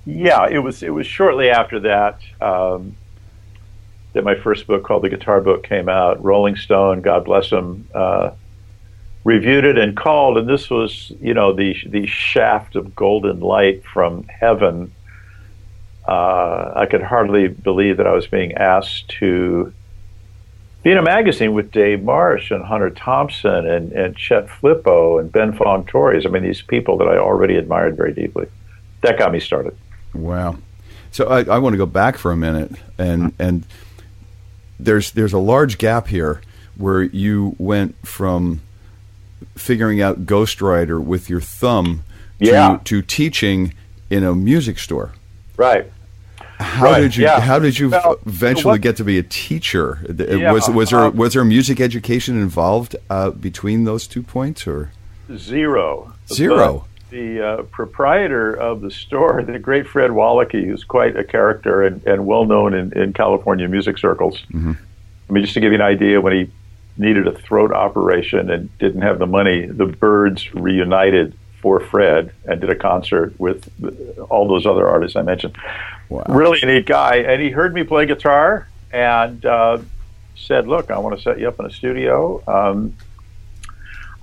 it was shortly after that that my first book, called The Guitar Book, came out. Rolling Stone, God bless them, reviewed it and called, and this was, the shaft of golden light from heaven. I could hardly believe that I was being asked to be in a magazine with Dave Marsh and Hunter Thompson and Chet Flippo and Ben Fong Torres. I mean, these people that I already admired very deeply. That got me started. Wow. So I want to go back for a minute, and there's a large gap here where you went from figuring out Ghostwriter with your thumb to teaching in a music store. Right. How did you eventually get to be a teacher? Was there music education involved between those 2 points, or zero? Zero. The proprietor of the store, the great Fred Wallachy, who's quite a character and well known in California music circles. Mm-hmm. I mean, just to give you an idea, when he needed a throat operation and didn't have the money, the Byrds reunited for Fred and did a concert with all those other artists I mentioned. Wow. Really neat guy. And he heard me play guitar and said, look, I want to set you up in a studio.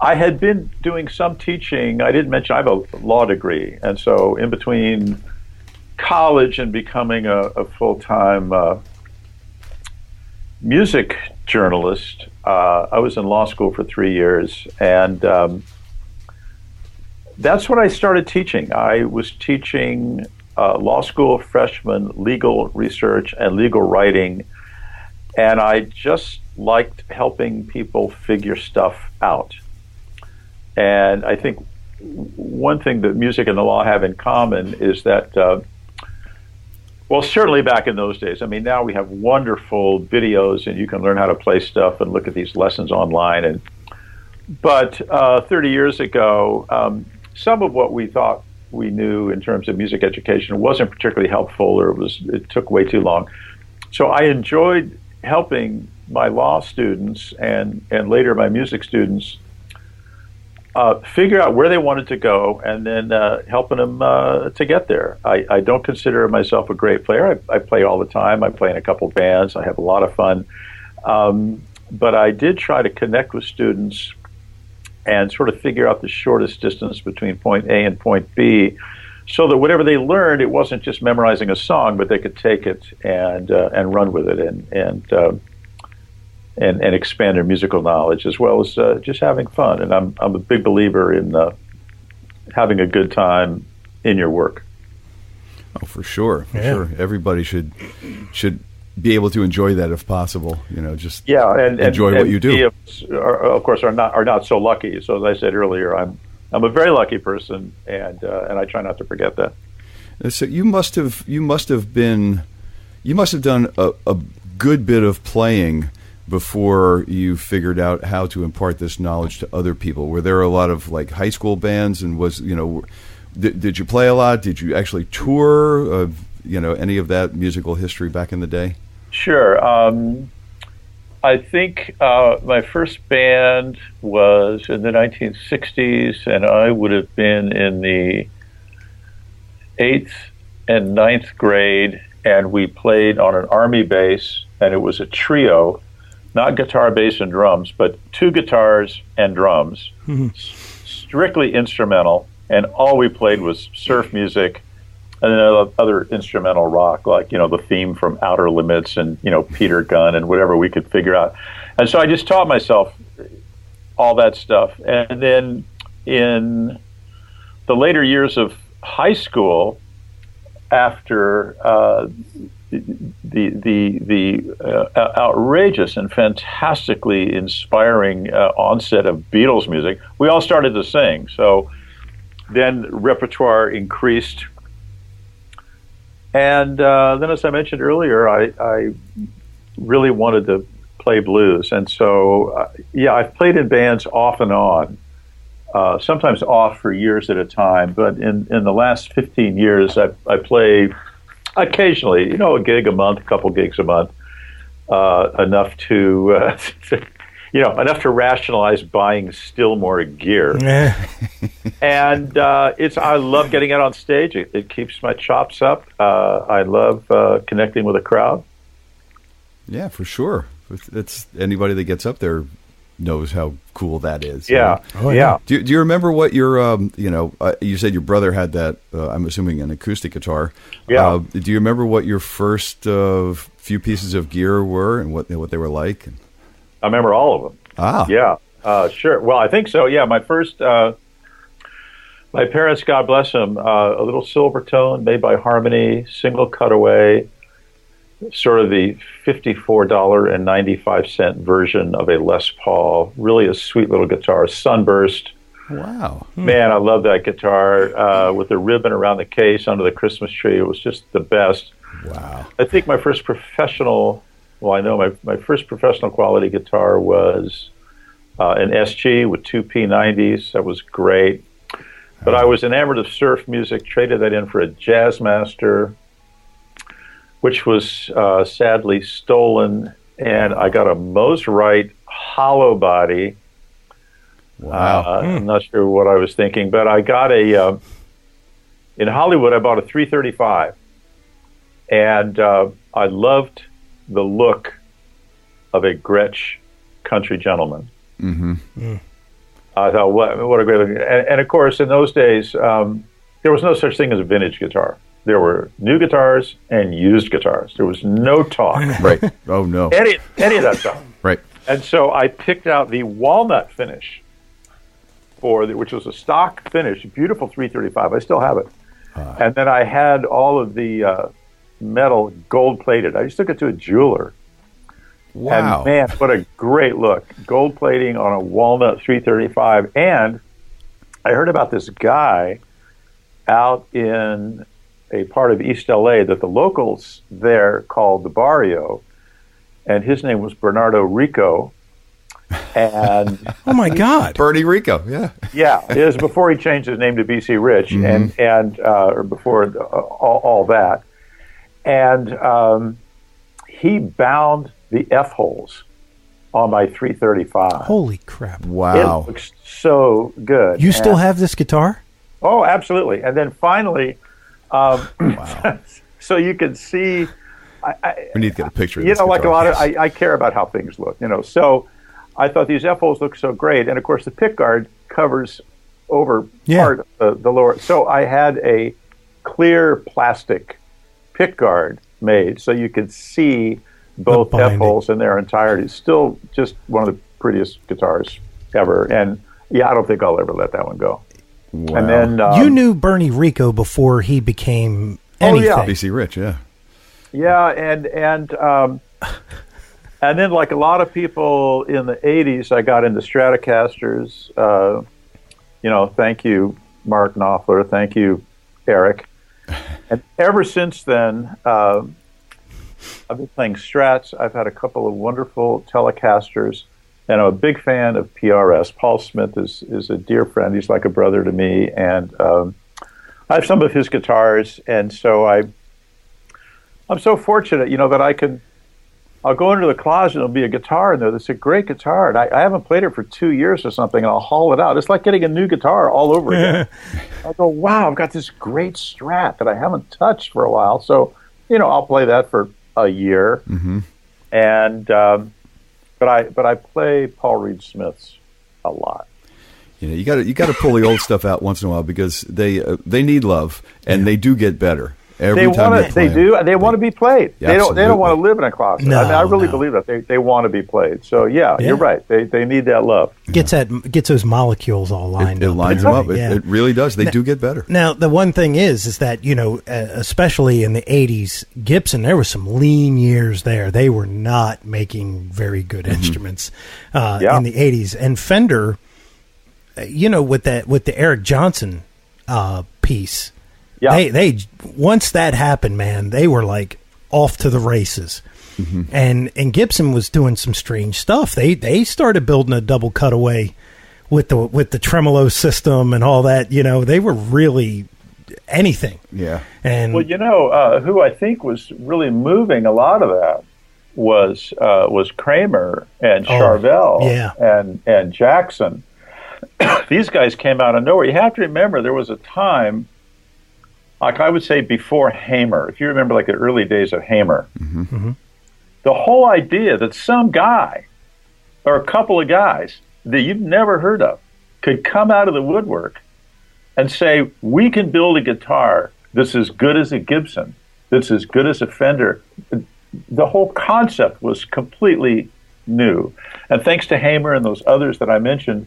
I had been doing some teaching. I didn't mention I have a law degree. And so in between college and becoming a full-time music journalist, I was in law school for 3 years. And that's when I started teaching. I was teaching law school freshmen legal research and legal writing. And I just liked helping people figure stuff out. And I think one thing that music and the law have in common is that, well, certainly back in those days, I mean, now we have wonderful videos and you can learn how to play stuff and look at these lessons online. But 30 years ago, some of what we thought we knew in terms of music education wasn't particularly helpful, or it took way too long. So I enjoyed helping my law students and later my music students figure out where they wanted to go, and then helping them to get there. I don't consider myself a great player. I play all the time. I play in a couple bands. I have a lot of fun. But I did try to connect with students and sort of figure out the shortest distance between point A and point B, so that whatever they learned, it wasn't just memorizing a song, but they could take it and run with it and expand their musical knowledge, as well as just having fun. And I'm a big believer in having a good time in your work. Oh, for sure, sure. Everybody should be able to enjoy that if possible. Just enjoy what you do. Of course, are not so lucky. So as I said earlier, I'm a very lucky person, and I try not to forget that. So you must have done a good bit of playing before you figured out how to impart this knowledge to other people. Were there a lot of high school bands, and did you play a lot? Did you actually tour? Any of that musical history back in the day? Sure. I think my first band was in the 1960s, and I would have been in the 8th and 9th grade, and we played on an Army base, and it was a trio, not guitar, bass, and drums, but 2 guitars and drums, strictly instrumental, and all we played was surf music and then other instrumental rock, like, the theme from Outer Limits and, Peter Gunn and whatever we could figure out. And so I just taught myself all that stuff. And then in the later years of high school, after the outrageous and fantastically inspiring onset of Beatles music, we all started to sing. So then repertoire increased. And then, as I mentioned earlier, I really wanted to play blues. And so, I've played in bands off and on, sometimes off for years at a time. But in the last 15 years, I play occasionally, a gig a month, a couple gigs a month, enough to enough to rationalize buying still more gear. And I love getting out on stage. It keeps my chops up. I love connecting with a crowd. Yeah, for sure. It's anybody that gets up there knows how cool that is. Yeah. Right? Oh, yeah. Do you remember what your you said your brother had that? I'm assuming an acoustic guitar. Yeah. Do you remember what your first few pieces of gear were and what they were like? I remember all of them. Ah. Yeah, sure. Well, I think so. Yeah, my first, my parents, God bless them, a little Silvertone made by Harmony, single cutaway, sort of the $54.95 version of a Les Paul. Really a sweet little guitar. Sunburst. Wow. Man, I love that guitar with the ribbon around the case under the Christmas tree. It was just the best. Wow. I think my first professional, well, I know my first professional quality guitar was an SG with two P90s. That was great. But I was enamored of surf music, traded that in for a Jazzmaster, which was sadly stolen, and I got a Mosrite hollow body. Wow. I'm not sure what I was thinking, but I got in Hollywood, I bought a 335, and I loved the look of a Gretsch country gentleman. Mm-hmm. I thought, what a great look. And of course, in those days, there was no such thing as a vintage guitar. There were new guitars and used guitars. There was no talk. Right. Oh, no. Any of that stuff. Right. And so I picked out the walnut finish, which was a stock finish, beautiful 335. I still have it. And then I had all of the metal gold-plated. I just took it to a jeweler. Wow. And man, what a great look. Gold plating on a walnut 335. And I heard about this guy out in a part of East LA that the locals there called the Barrio, and his name was Bernardo Rico. And oh my God, Bernie Rico, yeah, it was before he changed his name to BC Rich, Mm-hmm. and or before all that, and he bound the F holes on my 335. Holy crap! Wow, it looks so good. You still have this guitar? Oh, absolutely. And then finally, wow. so you can see. We need to get a picture of you this know, like a guitar. lot of, I care about how things look, you know. So I thought these F-holes look so great. And of course, the pick guard covers over part of the lower. So I had a clear plastic pick guard made so you could see both F-holes in their entirety. Still just one of the prettiest guitars ever. And yeah, I don't think I'll ever let that one go. Wow. And then you knew Bernie Rico before he became anything. Oh, yeah. BC Rich, yeah. Yeah, and then like a lot of people in the 80s, I got into Stratocasters. You know, thank you, Mark Knopfler. Thank you, Eric. And ever since then, I've been playing Strats. I've had a couple of wonderful Telecasters, and I'm a big fan of PRS. Paul Smith is a dear friend. He's like a brother to me, and I have some of his guitars, and so I'm so fortunate, you know, that I'll go into the closet and there'll be a guitar in there that's a great guitar. And I haven't played it for 2 years or something, and I'll haul it out. It's like getting a new guitar all over again. I go, wow, I've got this great Strat that I haven't touched for a while. So, you know, I'll play that for a year. Mm-hmm. And, but I play Paul Reed Smith's a lot. You know, you got to pull the old stuff out once in a while because they need love, and they do get better. Every time they want to be played. Yeah, they don't want to live in a closet. No, I mean, I really believe that they want to be played. So yeah, you're right. They need that love. Gets those molecules all lined up. It lines them up. It really does. They do get better. Now the one thing is that, you know, especially in the 80s, Gibson, there was some lean years there. They were not making very good instruments in the 80s, and Fender, you know, with the Eric Johnson piece. Yeah. They once that happened, man, they were like off to the races. Mm-hmm. And Gibson was doing some strange stuff. They started building a double cutaway with the tremolo system and all that. You know, they were really anything. Yeah. And well, you know, who I think was really moving a lot of that was Kramer and Charvel and Jackson. These guys came out of nowhere. You have to remember there was a time, like I would say before Hamer, if you remember like the early days of Hamer, the whole idea that some guy or a couple of guys that you've never heard of could come out of the woodwork and say, we can build a guitar that's as good as a Gibson, that's as good as a Fender. The whole concept was completely new. And thanks to Hamer and those others that I mentioned,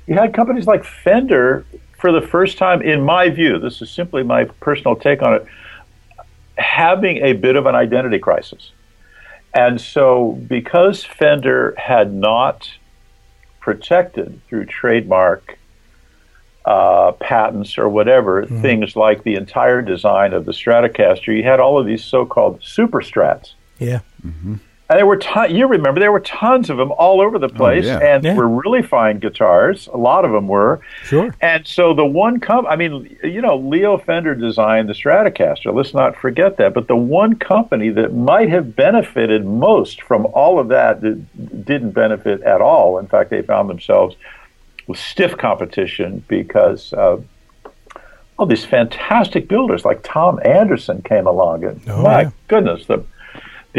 you had companies like Fender, for the first time, in my view, this is simply my personal take on it, having a bit of an identity crisis. And so because Fender had not protected through trademark patents or whatever, things like the entire design of the Stratocaster, you had all of these so-called super strats. Yeah. Mm-hmm. And there were you remember there were tons of them all over the place, were really fine guitars. A lot of them were. Sure. And so the one Leo Fender designed the Stratocaster. Let's not forget that. But the one company that might have benefited most from all of that didn't benefit at all. In fact, they found themselves with stiff competition because all these fantastic builders like Tom Anderson came along, and goodness, the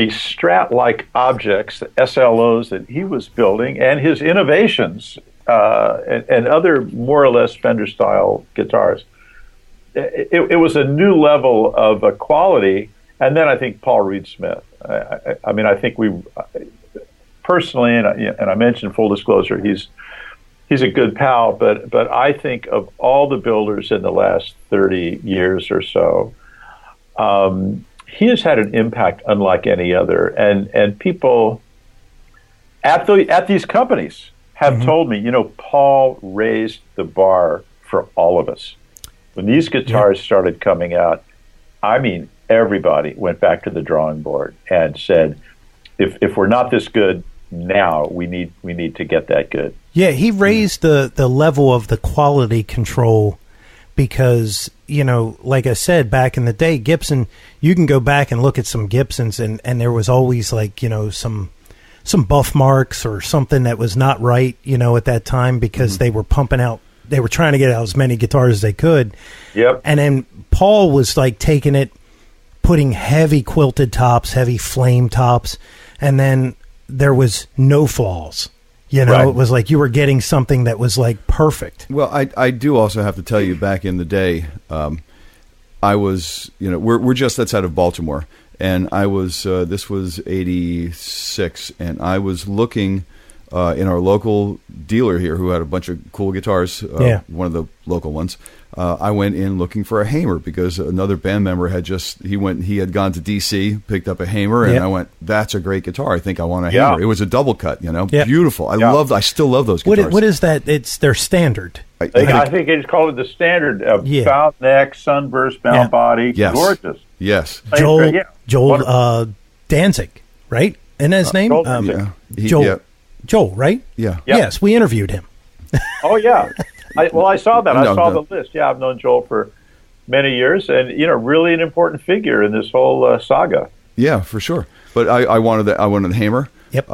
Strat-like objects, the SLOs that he was building, and his innovations and other more or less Fender-style guitars. It was a new level of quality. And then I think Paul Reed Smith. I think we personally, and I mentioned full disclosure, he's a good pal, but I think of all the builders in the last 30 years or so, he has had an impact unlike any other, and people at these companies have told me, Paul raised the bar for all of us. When these guitars started coming out, I mean, everybody went back to the drawing board and said, if we're not this good now, we need to get that good. Yeah, he raised the level of the quality control. Because, like I said, back in the day, Gibson, you can go back and look at some Gibsons and there was always some buff marks or something that was not right, at that time because they were they were trying to get out as many guitars as they could. Yep. And then Paul was taking it, putting heavy quilted tops, heavy flame tops, and then there was no flaws. Right. It was like you were getting something that was perfect. Well, I do also have to tell you, back in the day, I was, we're just outside of Baltimore, and I was, this was 86, and I was looking in our local dealer here who had a bunch of cool guitars, one of the local ones. I went in looking for a Hamer because another band member had he had gone to DC, picked up a Hamer, and I went, that's a great guitar. I think I want a Hamer. It was a double cut, beautiful. I still love those guitars. What is that? It's their standard. I think they just call it the standard bound neck, sunburst, bound body. Yes. Gorgeous. Yes. Joel Danzig, right? Isn't that his name? Joel, right? Yeah. Yep. Yes, we interviewed him. Oh, yeah. I saw that. I saw the list. Yeah, I've known Joel for many years, and really an important figure in this whole saga. Yeah, for sure. But I wanted the Hamer. Yep.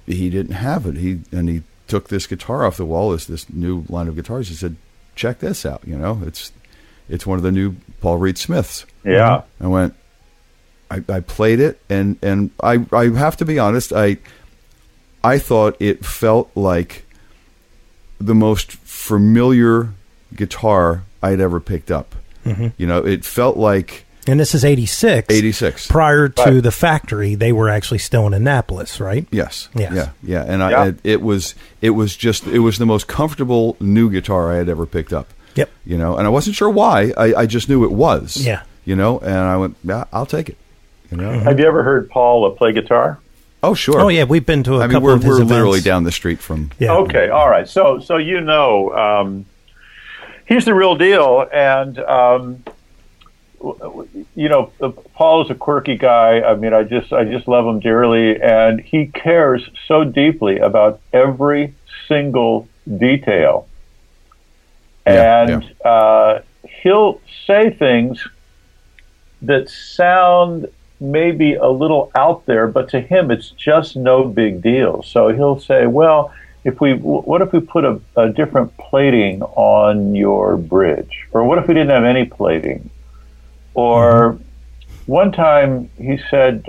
He didn't have it. He took this guitar off the wall as this new line of guitars. He said, "Check this out. It's one of the new Paul Reed Smiths." Yeah. I went. I played it, and I have to be honest. I thought it felt like the most familiar guitar I'd ever picked up. Mm-hmm. It felt like... And this is 86. 86. Prior to the factory, they were actually still in Annapolis, right? Yes. Yeah. And it was the most comfortable new guitar I had ever picked up. Yep. And I wasn't sure why. I just knew it was. Yeah. And I went, yeah, I'll take it. Have you ever heard Paul play guitar? Oh, sure. Oh, yeah, we've been to a couple of his we're events. literally down the street from... Yeah. Okay, all right. So he's the real deal, and, Paul is a quirky guy. I mean, I just love him dearly, and he cares so deeply about every single detail. And he'll say things that sound maybe a little out there, but to him it's just no big deal. So he'll say, well, what if we put a different plating on your bridge? Or what if we didn't have any plating? Or one time he said,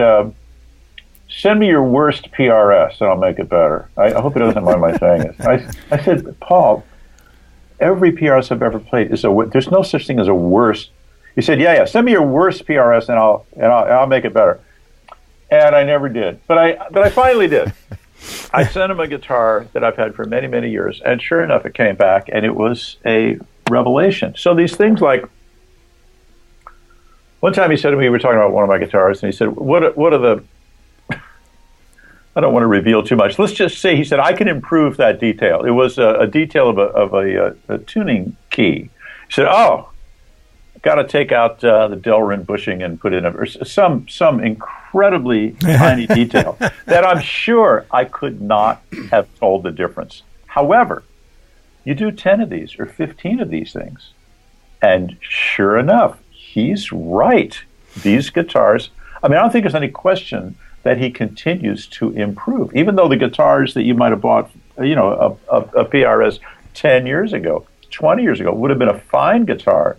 send me your worst PRS and I'll make it better. I hope he doesn't mind my saying it. I said, Paul, every PRS I've ever played there's no such thing as a worst. He said, yeah, send me your worst PRS and I'll make it better. And I never did, but I finally did. I sent him a guitar that I've had for many, many years, and sure enough, it came back, and it was a revelation. So these things like, one time he said to me, we were talking about one of my guitars, and he said, what are the, I don't want to reveal too much. Let's just say, he said, I can improve that detail. It was a detail of a tuning key. He said, oh, got to take out the Delrin bushing and put in some incredibly tiny detail that I'm sure I could not have told the difference. However, you do 10 of these or 15 of these things, and sure enough, he's right. These guitars, I mean, I don't think there's any question that he continues to improve, even though the guitars that you might have bought, you know, a PRS 10 years ago, 20 years ago, would have been a fine guitar.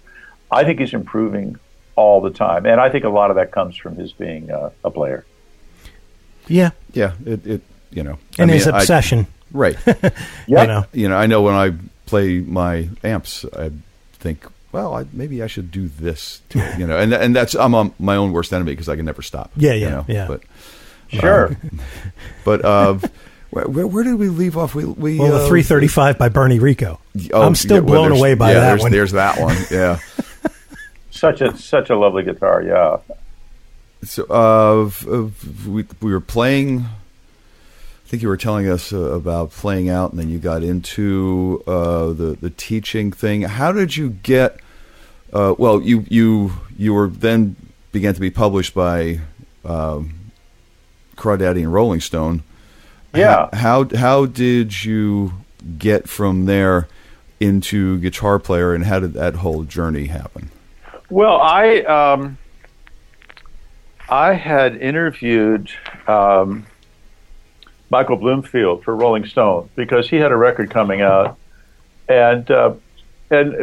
I think he's improving all the time, and I think a lot of that comes from his being a player. Yeah, it you know, and his obsession, right? Yeah, you know, I know when I play my amps, I think, well, maybe I should do this too, you know, and that's, I'm my own worst enemy because I can never stop. Yeah, you know? yeah. But sure. Where did we leave off? We the 335 by Bernie Rico. I'm still blown away by that one. There's that one. Yeah. Such a lovely guitar. Yeah. So we were playing. I think you were telling us about playing out, and then you got into the teaching thing. How did you get? Well, you were then began to be published by Crawdaddy and Rolling Stone. Yeah. How did you get from there into Guitar Player, and how did that whole journey happen? Well, I had interviewed Michael Bloomfield for Rolling Stone because he had a record coming out, and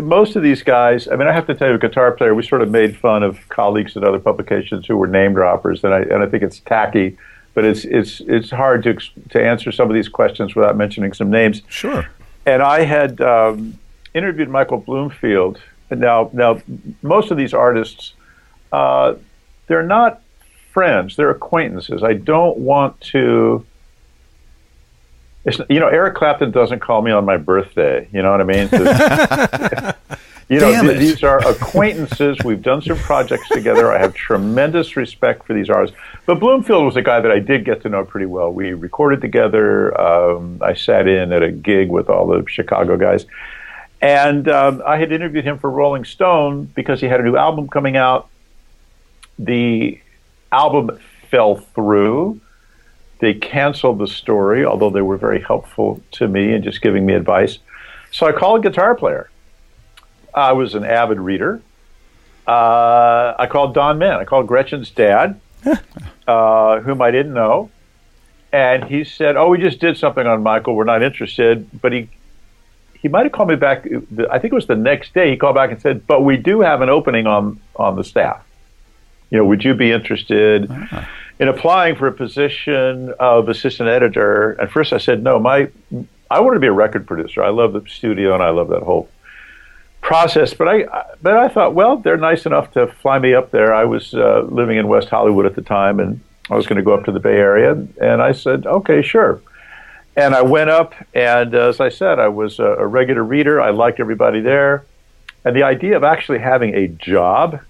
most of these guys, I mean, I have to tell you, Guitar Player, we sort of made fun of colleagues at other publications who were name droppers, and I think it's tacky, but it's hard to answer some of these questions without mentioning some names. Sure. And I had interviewed Michael Bloomfield. And now, most of these artists, they're not friends; they're acquaintances. I don't want to. You know, Eric Clapton doesn't call me on my birthday. You know what I mean? You know, these are acquaintances. We've done some projects together. I have tremendous respect for these artists. But Bloomfield was a guy that I did get to know pretty well. We recorded together. I sat in at a gig with all the Chicago guys. And I had interviewed him for Rolling Stone because he had a new album coming out. The album fell through. They canceled the story, although they were very helpful to me and just giving me advice. So I called Guitar Player. I was an avid reader. I called Don Mann. I called Gretchen's dad, whom I didn't know. And he said, oh, we just did something on Michael. We're not interested. But he might have called me back. I think it was the next day. He called back and said, but we do have an opening on the staff. You know, would you be interested in applying for a position of assistant editor? At first I said, no, I wanted to be a record producer. I love the studio and I love that whole process. But I thought, well, they're nice enough to fly me up there. I was living in West Hollywood at the time, and I was going to go up to the Bay Area. And I said, okay, sure. And I went up, and as I said, I was a regular reader. I liked everybody there. And the idea of actually having a job,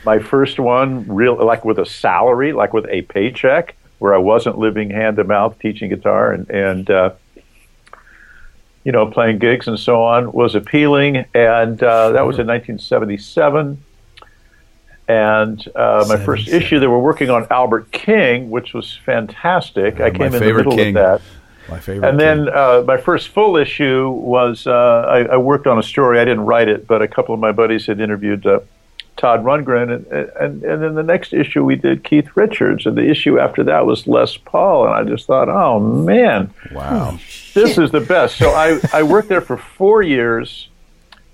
my first one, like with a salary, like with a paycheck, where I wasn't living hand to mouth teaching guitar and you know, playing gigs and so on, was appealing. And that was in 1977. And my first issue, they were working on Albert King, which was fantastic. I came in the middle of that. My favorite. And then my first full issue was I worked on a story. I didn't write it, but a couple of my buddies had interviewed Todd Rundgren. And then the next issue we did Keith Richards. And the issue after that was Les Paul. And I just thought, oh, man. Wow. This is the best. So I worked there for 4 years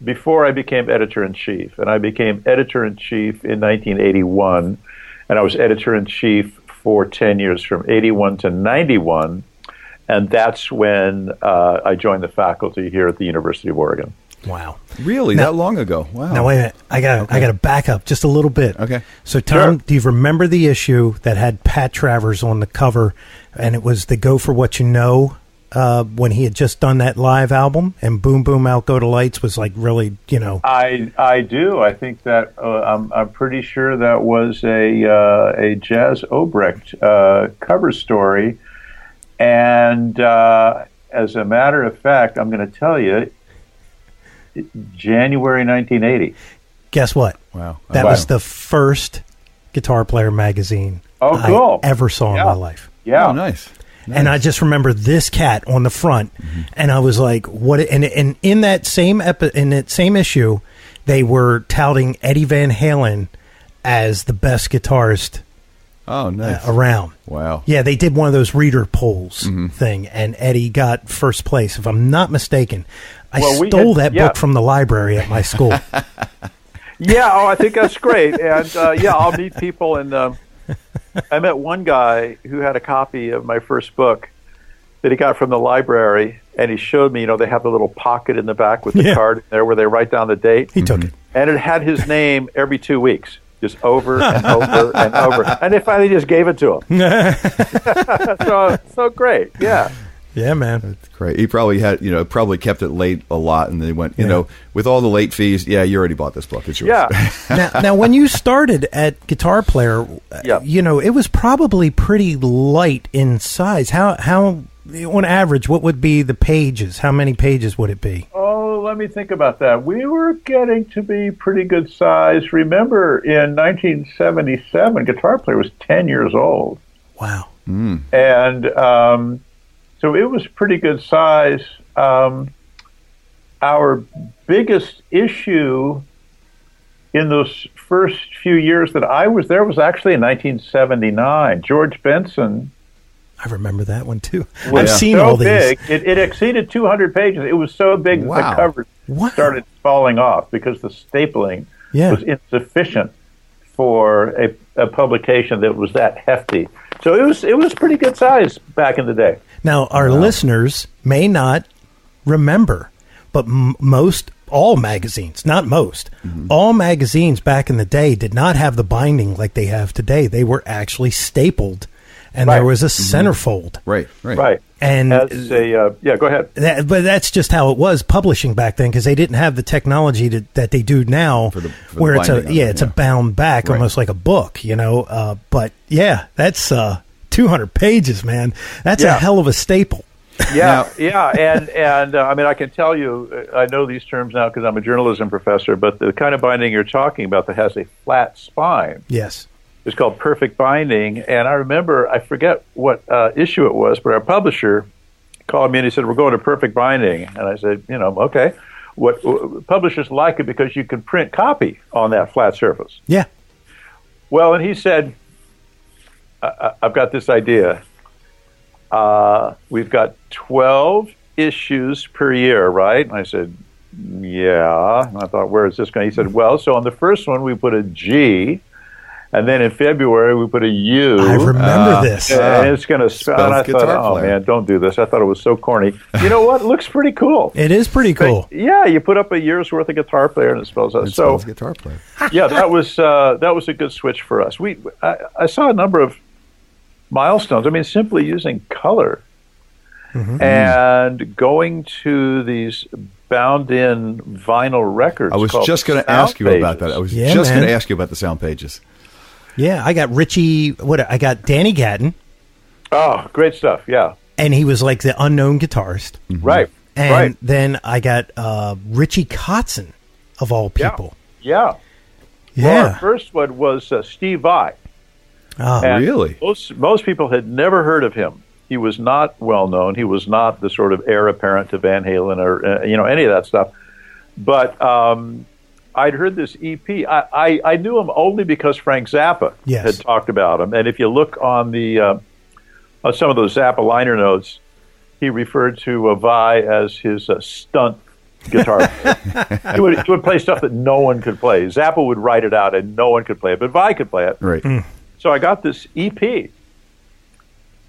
before I became editor-in-chief. And I became editor-in-chief in 1981. And I was editor-in-chief for 10 years, from 81 to 91. And that's when I joined the faculty here at the University of Oregon. Wow. Really? Now, that long ago? Wow. Now, wait a minute. I got to back up just a little bit. Okay. So, Tom, do you remember the issue that had Pat Travers on the cover, and it was the Go For What You Know, when he had just done that live album, and Boom Boom Out Go to Lights was like really, I do. I think that I'm pretty sure that was a Jazz Obrecht cover story, and as a matter of fact, I'm going to tell you, January 1980. Guess what? Wow. That was the first Guitar Player magazine cool. I ever saw in my life. Yeah. Oh, nice. And I just remember this cat on the front, and I was like, "What?" And in that same issue, they were touting Eddie Van Halen as the best guitarist around. Wow. Yeah, they did one of those reader polls thing, and Eddie got first place, if I'm not mistaken. I stole that book from the library at my school. I think that's great. And I'll meet people. And I met one guy who had a copy of my first book that he got from the library, and he showed me, they have the little pocket in the back with the card in there where they write down the date. He took it. And it had his name every 2 weeks. Just over and over and over. And they finally just gave it to him. so great. Yeah. Yeah, man. That's great. He probably had, probably kept it late a lot, and they went, with all the late fees, you already bought this book. It's yours. Yeah. now, when you started at Guitar Player, it was probably pretty light in size. How, on average, what would be the pages? How many pages would it be? Oh, let me think about that. We were getting to be pretty good size. Remember, in 1977, Guitar Player was 10 years old. Wow. And so it was pretty good size. Our biggest issue in those first few years that I was there was actually in 1979. George Benson. I remember that one too. I've seen all these. Big. It exceeded 200 pages. It was so big that the covers started falling off because the stapling was insufficient for a publication that was that hefty. So it was pretty good size back in the day. Now, our listeners may not remember, but all magazines, not most, all magazines back in the day did not have the binding like they have today. They were actually stapled, and there was a centerfold. Right. And go ahead. But that's just how it was publishing back then, because they didn't have the technology that they do now, where it's a bound back, almost like a book, But that's 200 pages, man. That's a hell of a staple. And I mean, I can tell you, I know these terms now because I'm a journalism professor, but the kind of binding you're talking about that has a flat spine. Yes. It's called perfect binding. And I remember, I forget what issue it was, but our publisher called me and he said, "We're going to perfect binding." And I said, okay. What publishers like it because you can print copy on that flat surface. Yeah. Well, and he said, I've got this idea. We've got 12 issues per year, right? And I said, yeah. And I thought, where is this going? He said, well, so on the first one, we put a G. And then in February, we put a U. I remember this. And it's going to spell. And I thought, man, don't do this. I thought it was so corny. You know what? It looks pretty cool. It is pretty cool. But, you put up a year's worth of Guitar Player, and it spells out. Spells Guitar Player. That was a good switch for us. I saw a number of milestones. I mean, simply using color and going to these bound-in vinyl records. I was just going to ask you about that. I was just going to ask you about the sound pages. Yeah, I got I got Danny Gatton. Oh, great stuff, yeah. And he was like the unknown guitarist. Right. And then I got Richie Kotzen, of all people. Yeah. Well, our first one was Steve Vai. Oh, and really? Most people had never heard of him. He was not well known. He was not the sort of heir apparent to Van Halen or any of that stuff. But I'd heard this EP. I knew him only because Frank Zappa had talked about him. And if you look on the some of those Zappa liner notes, he referred to Vai as his stunt guitar player. he would play stuff that no one could play. Zappa would write it out and no one could play it, but Vai could play it. Right. So I got this EP,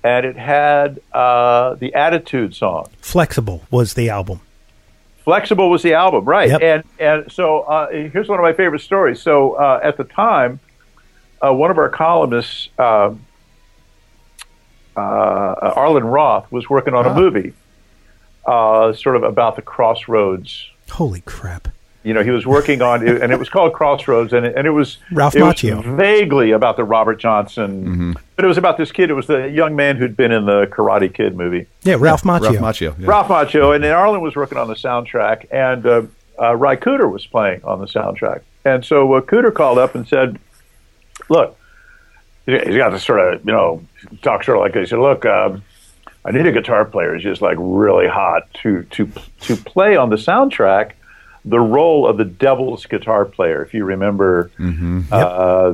and it had the Attitude song. Flexible was the album. Flexible was the album, right? Yep. And so here's one of my favorite stories. So at the time, one of our columnists, Arlen Roth, was working on a movie, sort of about the Crossroads. Holy crap! He was working on it, and it was called Crossroads, and it was Ralph it Macchio. was vaguely about the Robert Johnson, but it was about this kid. It was the young man who'd been in the Karate Kid movie. Yeah, Ralph Macchio. Ralph Macchio. Yeah. Ralph Macchio, and then Arlen was working on the soundtrack, and Ry Cooder was playing on the soundtrack. And so Cooder called up and said, look, he's got to sort of, talk sort of like this. He said, look, I need a guitar player who's just like really hot to play on the soundtrack the role of the devil's guitar player. If you remember,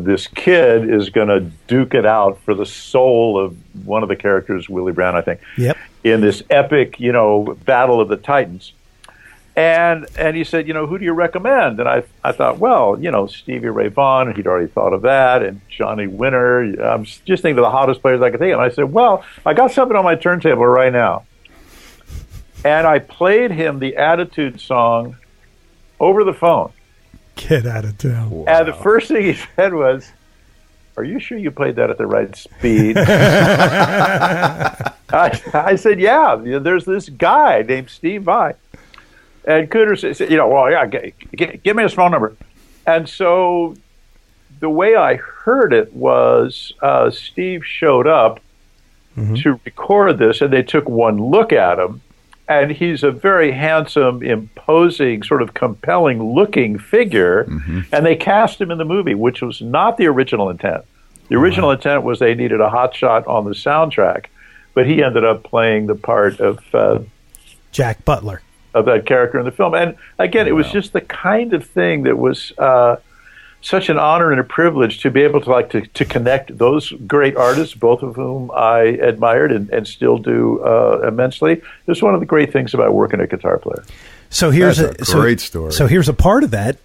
this kid is going to duke it out for the soul of one of the characters, Willie Brown, I think, in this epic, battle of the Titans. And he said, who do you recommend? And I thought, well, Stevie Ray Vaughan, he'd already thought of that, and Johnny Winter. I'm just thinking of the hottest players I could think of. And I said, well, I got something on my turntable right now. And I played him the Attitude song over the phone. Get out of town. Wow. And the first thing he said was, are you sure you played that at the right speed? I said, yeah, there's this guy named Steve Vai. And Cooter said, well, yeah, give me his phone number. And so the way I heard it was Steve showed up to record this, and they took one look at him. And he's a very handsome, imposing, sort of compelling-looking figure. And they cast him in the movie, which was not the original intent. The original intent was they needed a hotshot on the soundtrack. But he ended up playing the part of Jack Butler. Of that character in the film. And again, it was just the kind of thing that was such an honor and a privilege to be able to connect those great artists, both of whom I admired and still do immensely. It's one of the great things about working a guitar player. So here's a great story. So here's a part of that.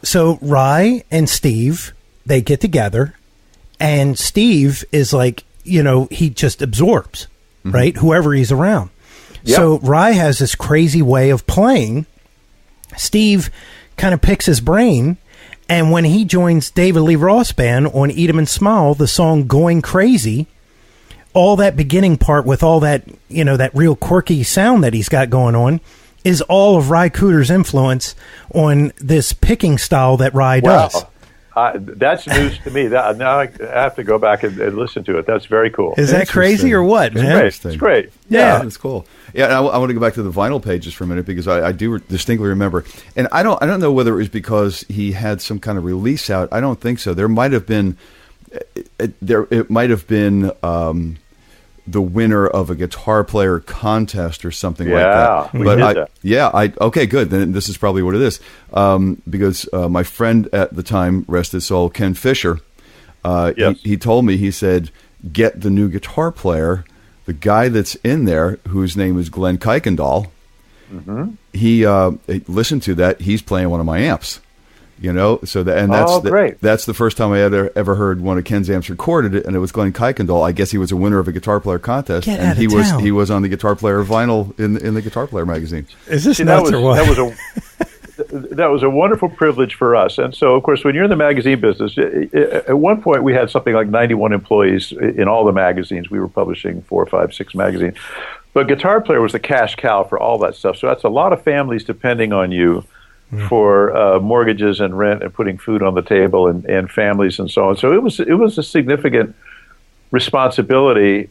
So Ry and Steve, they get together, and Steve is like, he just absorbs, right? Whoever he's around. Yep. So Ry has this crazy way of playing. Steve kind of picks his brain, and when he joins David Lee Roth's band on Eat 'Em and Smile, the song Going Crazy, all that beginning part with all that, that real quirky sound that he's got going on is all of Ry Cooder's influence on this picking style that Ry does. That's news to me. Now I have to go back and listen to it. That's very cool. Is that crazy or what, man? It's great. Yeah, it's cool. Yeah, and I want to go back to the vinyl pages for a minute because I do distinctly remember, and I don't know whether it was because he had some kind of release out. I don't think so. There might have been it might have been the winner of a guitar player contest or something like that. Okay, good. Then this is probably what it is. Because my friend at the time, rest his soul, Ken Fisher, he told me, he said, get the new guitar player, the guy that's in there, whose name is Glenn Kuykendall. He listened to that. He's playing one of my amps. So that's the first time I ever heard one of Ken's amps recorded it, and it was Glenn Kuykendall. I guess he was a winner of a guitar player contest, and he was on the guitar player vinyl in the Guitar Player magazine. Is this nuts or what? That was a wonderful privilege for us. And so, of course, when you're in the magazine business, at one point we had something like 91 employees in all the magazines. We were publishing 4, 5, 6 magazines. But Guitar Player was the cash cow for all that stuff. So that's a lot of families depending on you for mortgages and rent and putting food on the table and families and so on. So it was a significant responsibility,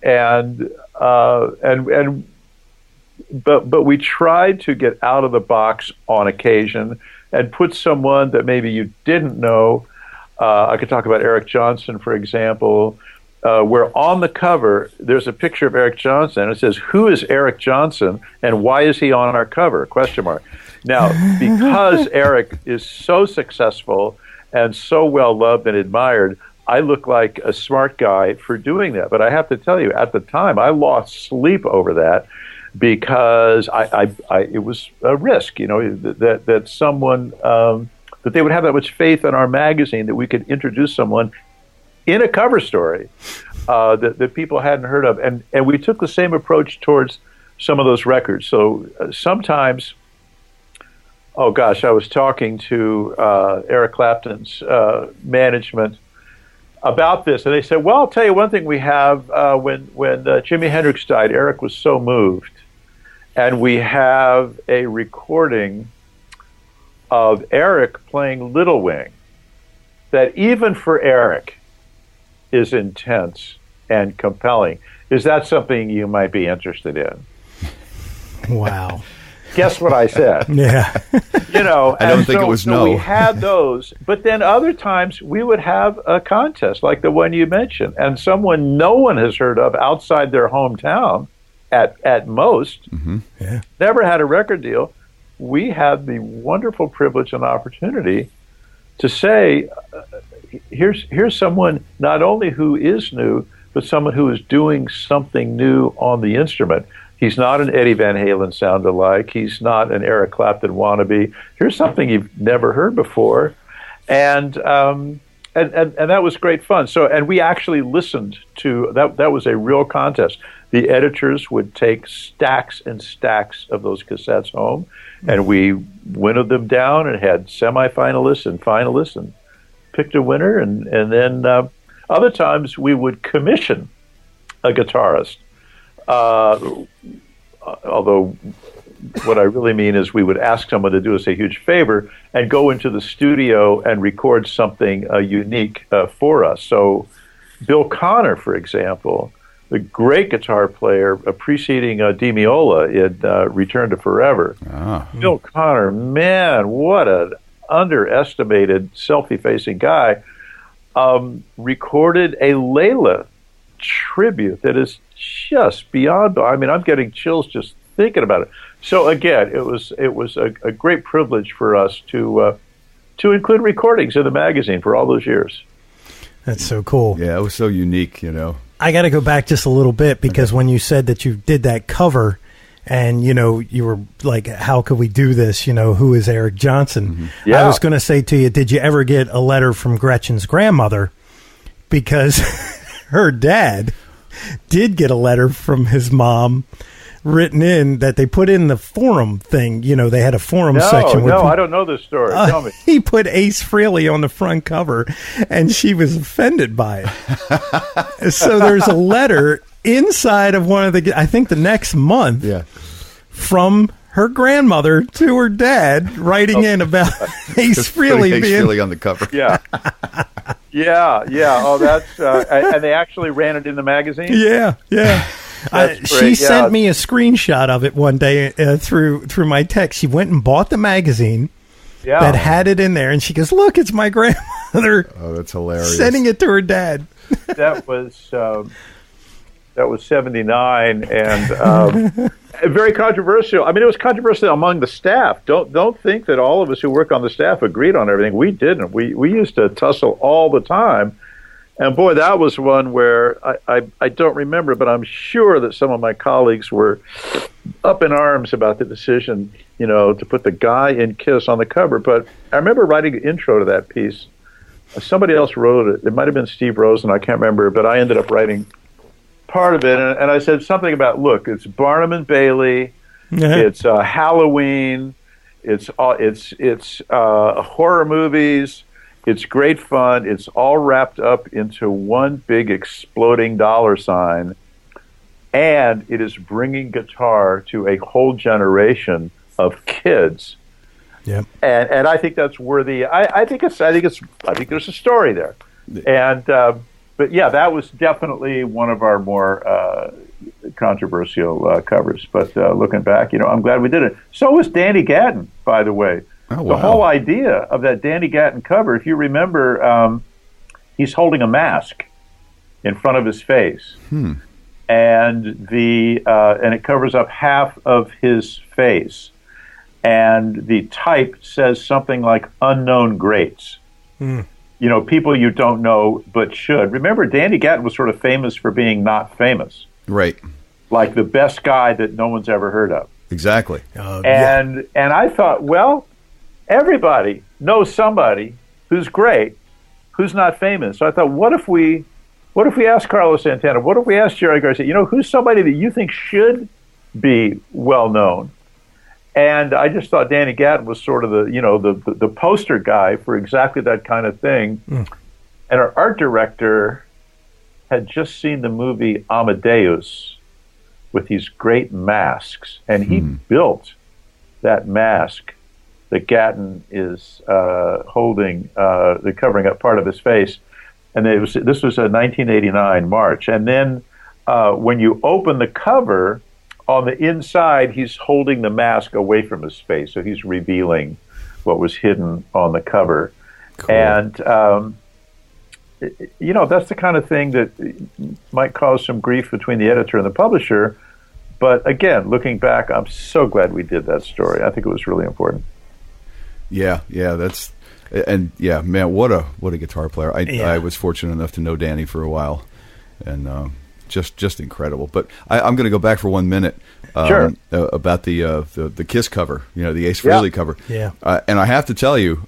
but we tried to get out of the box on occasion and put someone that maybe you didn't know. I could talk about Eric Johnson, for example, where on the cover there's a picture of Eric Johnson and it says, "Who is Eric Johnson and why is he on our cover?" ? Now, because Eric is so successful and so well loved and admired, I look like a smart guy for doing that. But I have to tell you, at the time, I lost sleep over that because it was a risk, that someone, that they would have that much faith in our magazine that we could introduce someone in a cover story that people hadn't heard of. And we took the same approach towards some of those records. So sometimes oh gosh, I was talking to Eric Clapton's management about this, and they said, well, I'll tell you one thing we have. When Jimi Hendrix died, Eric was so moved, and we have a recording of Eric playing Little Wing that even for Eric is intense and compelling. Is that something you might be interested in? Wow. Guess what I said? Yeah. I don't think it was no. We had those, but then other times we would have a contest like the one you mentioned, and someone no one has heard of outside their hometown at most, never had a record deal. We had the wonderful privilege and opportunity to say, here's someone not only who is new, but someone who is doing something new on the instrument. He's not an Eddie Van Halen sound-alike. He's not an Eric Clapton wannabe. Here's something you've never heard before, and that was great fun. So, and we actually listened to that. That was a real contest. The editors would take stacks and stacks of those cassettes home, and we winnowed them down and had semifinalists and finalists, and picked a winner. And then other times we would commission a guitarist. Although what I really mean is we would ask someone to do us a huge favor and go into the studio and record something unique for us. So Bill Connor, for example, the great guitar player preceding Di Meola in Return to Forever. Bill Connor, man, what an underestimated, self-effacing guy, recorded a Layla tribute that is just beyond. I mean, I'm getting chills just thinking about it. So again, it was a great privilege for us to include recordings in the magazine for all those years. That's so cool. Yeah, it was so unique, I got to go back just a little bit because when you said that you did that cover and, you were like, how could we do this? Who is Eric Johnson? Yeah. I was going to say to you, did you ever get a letter from Gretchen's grandmother? Because her dad did get a letter from his mom written in that they put in the forum thing. They had a forum section. No, I don't know this story. Tell me. He put Ace Frehley on the front cover, and she was offended by it. So there's a letter inside of one of I think the next month, from her grandmother to her dad, writing in about Ace Frehley being on the cover. Yeah. Yeah. Oh, that's and they actually ran it in the magazine. Yeah. She sent me a screenshot of it one day through my text. She went and bought the magazine that had it in there, and she goes, "Look, it's my grandmother." Oh, that's hilarious! Sending it to her dad. That was 79, and very controversial. I mean, it was controversial among the staff. Don't think that all of us who work on the staff agreed on everything. We didn't. We used to tussle all the time. And boy, that was one where I don't remember, but I'm sure that some of my colleagues were up in arms about the decision, to put the guy in Kiss on the cover. But I remember writing the intro to that piece. Somebody else wrote it. It might have been Steve Rosen. I can't remember, but I ended up writing part of it. And I said something about, look, it's Barnum and Bailey. It's Halloween. It's horror movies. It's great fun. It's all wrapped up into one big exploding dollar sign, and it is bringing guitar to a whole generation of kids. Yep. And I think that's worthy. I think there's a story there. And but yeah, that was definitely one of our more controversial covers. But looking back, I'm glad we did it. So was Danny Gatton, by the way. Oh, wow. The whole idea of that Danny Gatton cover, if you remember, he's holding a mask in front of his face, and it covers up half of his face, and the type says something like "unknown greats." People you don't know but should. Remember, Danny Gatton was sort of famous for being not famous, right? Like the best guy that no one's ever heard of. Exactly. And I thought, well, everybody knows somebody who's great, who's not famous. So I thought, what if we ask Carlos Santana? What if we ask Jerry Garcia? Who's somebody that you think should be well known? And I just thought Danny Gatton was sort of the poster guy for exactly that kind of thing. And our art director had just seen the movie Amadeus with these great masks, and he built that mask that Gatton is holding, covering up part of his face. And this was a 1989 March. And then when you open the cover, on the inside, he's holding the mask away from his face, so he's revealing what was hidden on the cover. Cool. And, that's the kind of thing that might cause some grief between the editor and the publisher. But again, looking back, I'm so glad we did that story. I think it was really important. Yeah, man, what a guitar player. I was fortunate enough to know Danny for a while, and just incredible. But I'm going to go back for 1 minute about the Kiss cover, the Ace Frehley cover. Yeah. And I have to tell you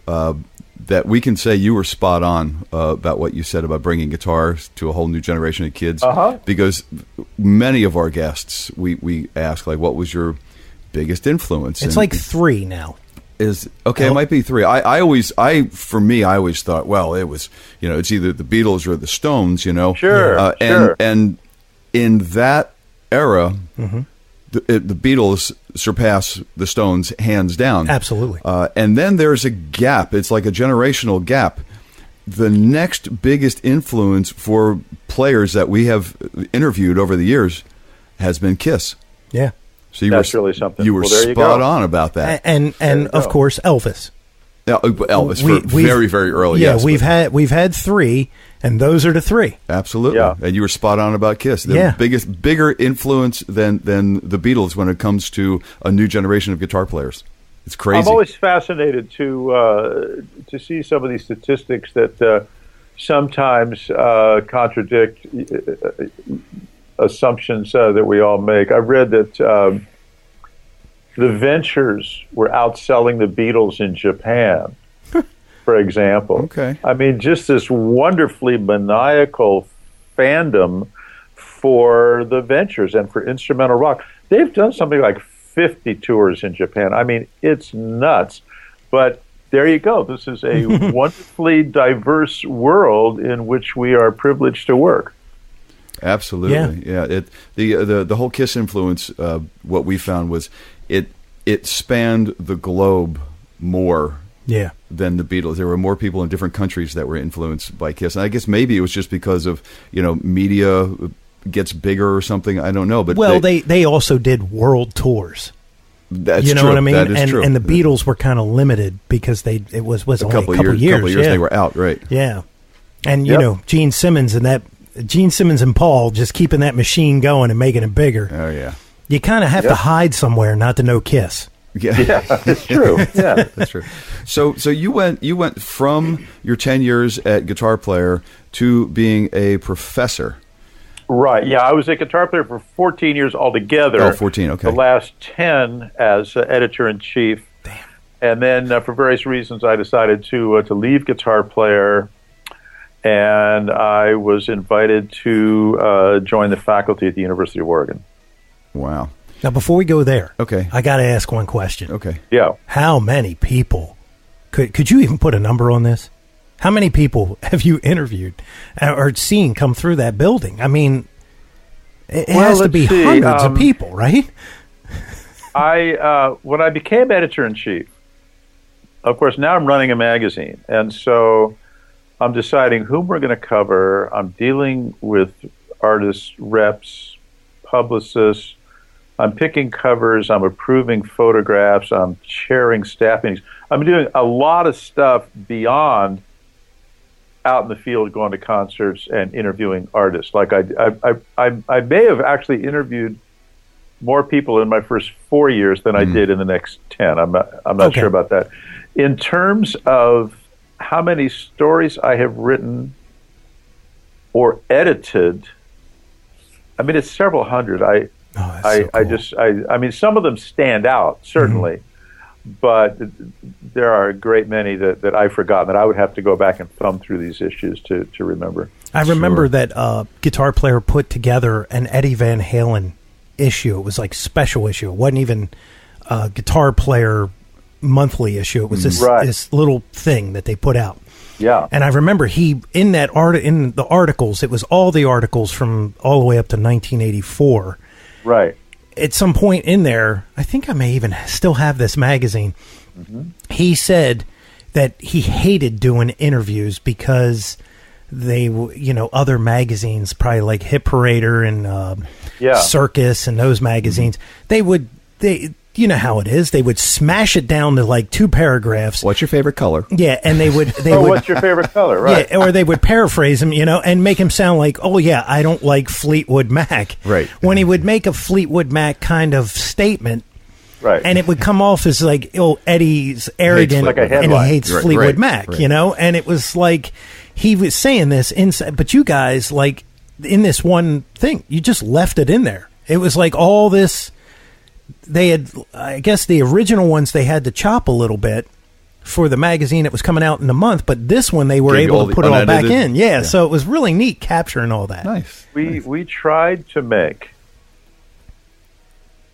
that we can say you were spot on about what you said about bringing guitars to a whole new generation of kids. Because many of our guests, we ask, like, what was your biggest influence? It's like 3 now. It might be 3. I always thought, well, it was, it's either the Beatles or the Stones, Sure. And in that era, the Beatles surpass the Stones hands down. Absolutely. And then there's a gap. It's like a generational gap. The next biggest influence for players that we have interviewed over the years has been Kiss. Yeah. So that's really something. You were spot on about that. And of course, Elvis. Yeah, Elvis, very, very early. Yeah, yes, we've had 3, and those are the 3. Absolutely. Yeah. And you were spot on about Kiss. Bigger influence than the Beatles when it comes to a new generation of guitar players. It's crazy. I'm always fascinated to see some of these statistics that sometimes contradict assumptions that we all make. I read that the Ventures were outselling the Beatles in Japan, for example. Okay. I mean, just this wonderfully maniacal fandom for the Ventures and for instrumental rock. They've done something like 50 tours in Japan. I mean, it's nuts. But there you go. This is a wonderfully diverse world in which we are privileged to work. Absolutely, yeah. The whole Kiss influence. What we found was it spanned the globe more than the Beatles. There were more people in different countries that were influenced by Kiss, and I guess maybe it was just because of media gets bigger or something. I don't know, but they also did world tours. That's true. What I mean? That is true. And the Beatles were kind of limited because it was only a couple years. They were out, right? Yeah, and Gene Simmons and Paul just keeping that machine going and making it bigger. Oh yeah. You kind of have to hide somewhere not to know Kiss. Yeah, that's true. Yeah, that's true. So you went from your 10 years at Guitar Player to being a professor. Right. Yeah, I was a guitar player for 14 years altogether. Oh, 14. Okay. The last 10 as editor in chief. Damn. And then for various reasons, I decided to leave Guitar Player, and I was invited to join the faculty at the University of Oregon. Wow. Now, before we go there, okay, I got to ask one question. Okay. Yeah. How many people, could you even put a number on this? How many people have you interviewed or seen come through that building? I mean, it has to be hundreds of people, right? When I became editor-in-chief, of course, now I'm running a magazine, and so I'm deciding whom we're going to cover. I'm dealing with artists, reps, publicists. I'm picking covers. I'm approving photographs. I'm chairing staff meetings. I'm doing a lot of stuff beyond out in the field, going to concerts and interviewing artists. Like I may have actually interviewed more people in my first 4 years than I did in the next 10. I'm not sure about that. In terms of how many stories I have written or edited, I mean, it's several hundred. I mean, some of them stand out, certainly. But there are a great many that I've forgotten that I would have to go back and thumb through these issues to remember. I remember that Guitar Player put together an Eddie Van Halen issue. It was like special issue. It wasn't even Guitar Player monthly issue. It was this little thing that they put out. Yeah. And I remember in the articles, it was all the articles from all the way up to 1984. Right. At some point in there, I think I may even still have this magazine. Mm-hmm. He said that he hated doing interviews because they, other magazines, probably like Hit Parader and Circus and those magazines, they you know how it is. They would smash it down to like 2 paragraphs. What's your favorite color? Yeah, and they would. What's your favorite color? Right. Yeah, or they would paraphrase him, and make him sound like, oh yeah, I don't like Fleetwood Mac. Right. When he would make a Fleetwood Mac kind of statement. Right. And it would come off as like, oh, Eddie's arrogant like and he hates Fleetwood Mac, and it was like he was saying this inside, but you guys, like, in this one thing, you just left it in there. It was like all this. They had, I guess, the original ones they had to chop a little bit for the magazine that was coming out in a month, but this one they were able to put it all back in. Yeah, so it was really neat capturing all that. Nice. We tried to make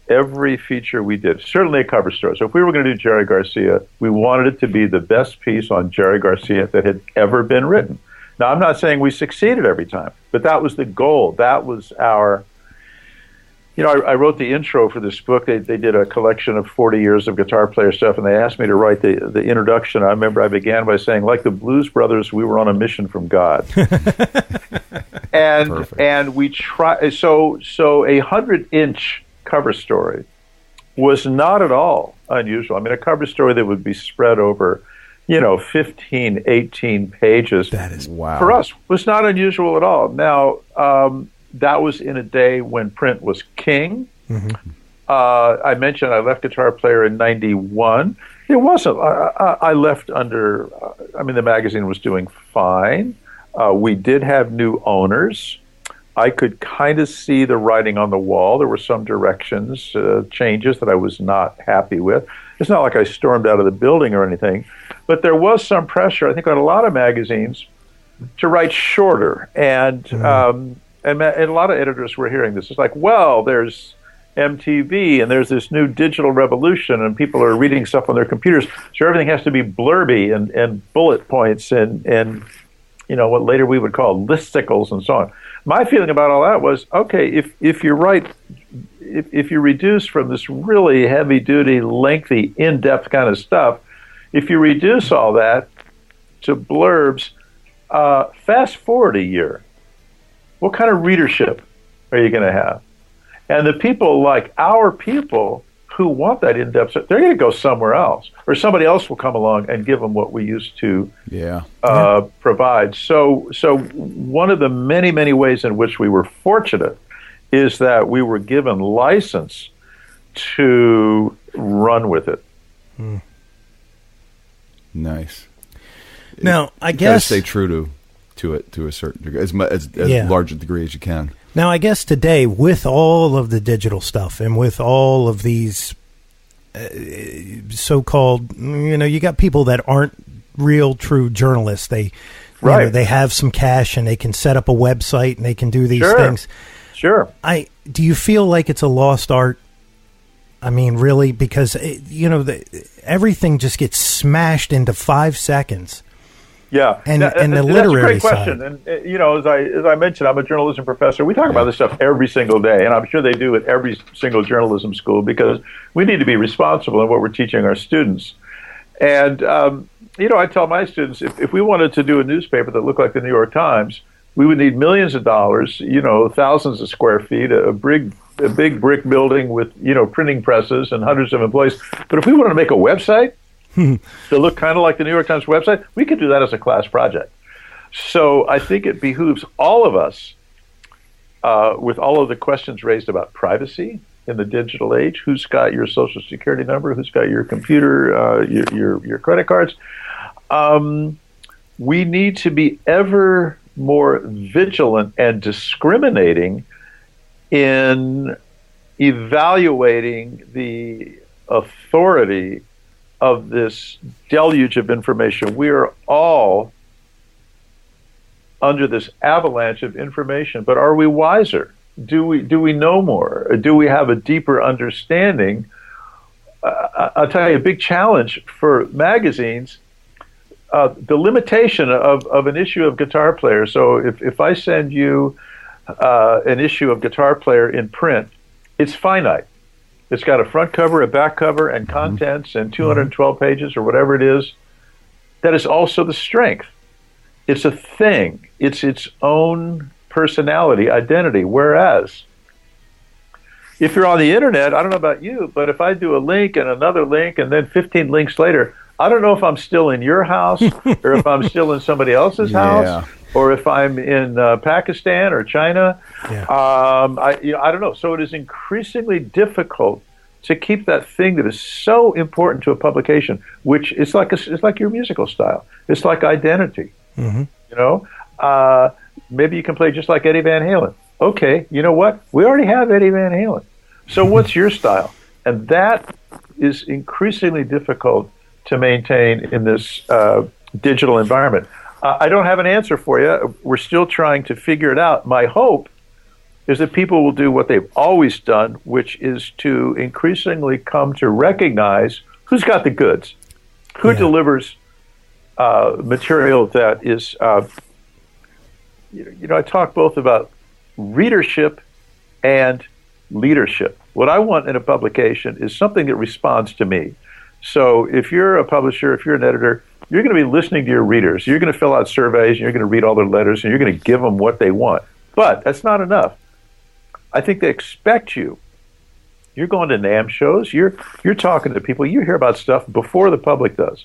every feature we did, certainly a cover story. So if we were going to do Jerry Garcia, we wanted it to be the best piece on Jerry Garcia that had ever been written. Now, I'm not saying we succeeded every time, but that was the goal. That was our... I wrote the intro for this book. They did a collection of 40 years of guitar player stuff, and they asked me to write the introduction. I remember I began by saying, like the Blues Brothers, we were on a mission from God. and we try. So a 100-inch cover story was not at all unusual. I mean, a cover story that would be spread over, 15, 18 pages. That is wow. For us, was not unusual at all. Now, that was in a day when print was king. Mm-hmm. I mentioned I left Guitar Player in 91. It wasn't. I left under, the magazine was doing fine. We did have new owners. I could kind of see the writing on the wall. There were some directions, changes that I was not happy with. It's not like I stormed out of the building or anything, but there was some pressure, I think, on a lot of magazines to write shorter. And a lot of editors were hearing this. It's like, well, there's MTV and there's this new digital revolution and people are reading stuff on their computers. So everything has to be blurby and bullet points and what later we would call listicles and so on. My feeling about all that was, okay, if you reduce from this really heavy duty, lengthy, in-depth kind of stuff, if you reduce all that to blurbs, fast forward a year. What kind of readership are you going to have? And the people like our people who want that in-depth, they're going to go somewhere else. Or somebody else will come along and give them what we used to provide. So one of the many, many ways in which we were fortunate is that we were given license to run with it. Nice. Now, I guess... stay true to it to a certain degree, as large a degree as you can. Now, I guess today, with all of the digital stuff and with all of these so-called, you got people that aren't real, true journalists. They have some cash and they can set up a website and they can do these things. Sure. Do you feel like it's a lost art? I mean, really, because everything just gets smashed into 5 seconds. Yeah, and the literary that's a great question. side. And as I mentioned, I'm a journalism professor. We talk about this stuff every single day, and I'm sure they do at every single journalism school because we need to be responsible in what we're teaching our students. And I tell my students if we wanted to do a newspaper that looked like the New York Times, we would need millions of dollars, thousands of square feet, a big brick building with printing presses and hundreds of employees. But if we wanted to make a website to look kind of like the New York Times website, we could do that as a class project. So I think it behooves all of us, with all of the questions raised about privacy in the digital age, who's got your social security number, who's got your computer, your credit cards, we need to be ever more vigilant and discriminating in evaluating the authority of this deluge of information. We are all under this avalanche of information, but are we wiser? Do we know more? Do we have a deeper understanding? I'll tell you, a big challenge for magazines, the limitation of an issue of Guitar Player. So if I send you an issue of Guitar Player in print, it's finite. It's got a front cover, a back cover, and contents, and 212 pages or whatever it is. That is also the strength. It's a thing. It's its own personality, identity. Whereas, if you're on the internet, I don't know about you, but if I do a link and another link and then 15 links later, I don't know if I'm still in your house or if I'm still in somebody else's house or if I'm in Pakistan or China. Yeah. I don't know. So it is increasingly difficult to keep that thing that is so important to a publication, which is it's like your musical style. It's like identity. Mm-hmm. You know, maybe you can play just like Eddie Van Halen. Okay, you know what? We already have Eddie Van Halen. So what's your style? And that is increasingly difficult to maintain in this digital environment. I don't have an answer for you. We're still trying to figure it out. My hope is that people will do what they've always done, which is to increasingly come to recognize who's got the goods, who delivers material that is, I talk both about readership and leadership. What I want in a publication is something that responds to me. So if you're a publisher, if you're an editor, you're going to be listening to your readers. You're going to fill out surveys, and you're going to read all their letters, and you're going to give them what they want. But that's not enough. I think they expect you. You're going to NAMM shows. You're talking to people. You hear about stuff before the public does.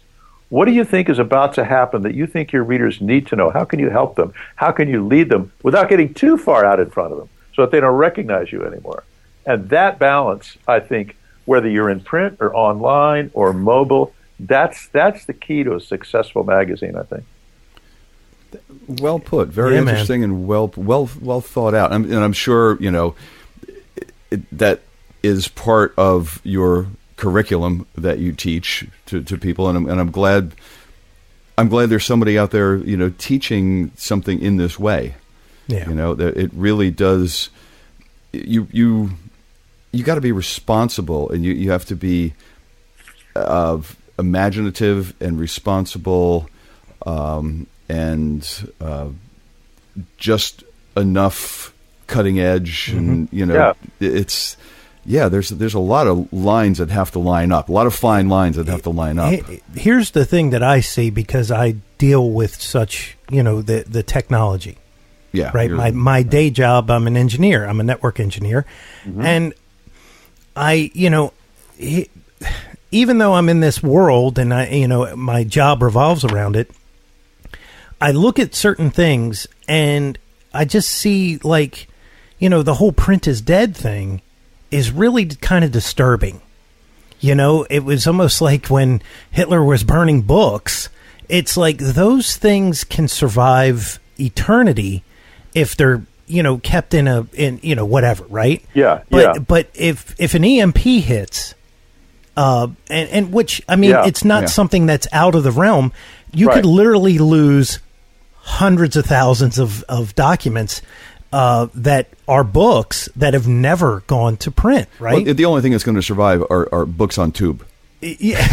What do you think is about to happen that you think your readers need to know? How can you help them? How can you lead them without getting too far out in front of them so that they don't recognize you anymore? And that balance, I think, whether you're in print or online or mobile, that's the key to a successful magazine, I think. Well put. Very interesting and well thought out. And I'm sure, that is part of your curriculum that you teach to people. And I'm glad there's somebody out there, teaching something in this way. Yeah. That it really does. You got to be responsible, and you have to be imaginative and responsible, and just enough cutting edge, and it's there's a lot of lines that have to line up, a lot of fine lines that have to line up. Here's the thing that I see, because I deal with such the technology. Yeah, right. My day job, I'm an engineer. I'm a network engineer, and I, even though I'm in this world and my job revolves around it, I look at certain things and I just see the whole print is dead thing is really kind of disturbing. It was almost like when Hitler was burning books. It's like those things can survive eternity if they're kept in whatever, right? Yeah. But if an EMP hits, and which, I mean, it's not something that's out of the realm. You could literally lose hundreds of thousands of documents that are books that have never gone to print, right? Well, the only thing that's going to survive are books on tube. Yeah.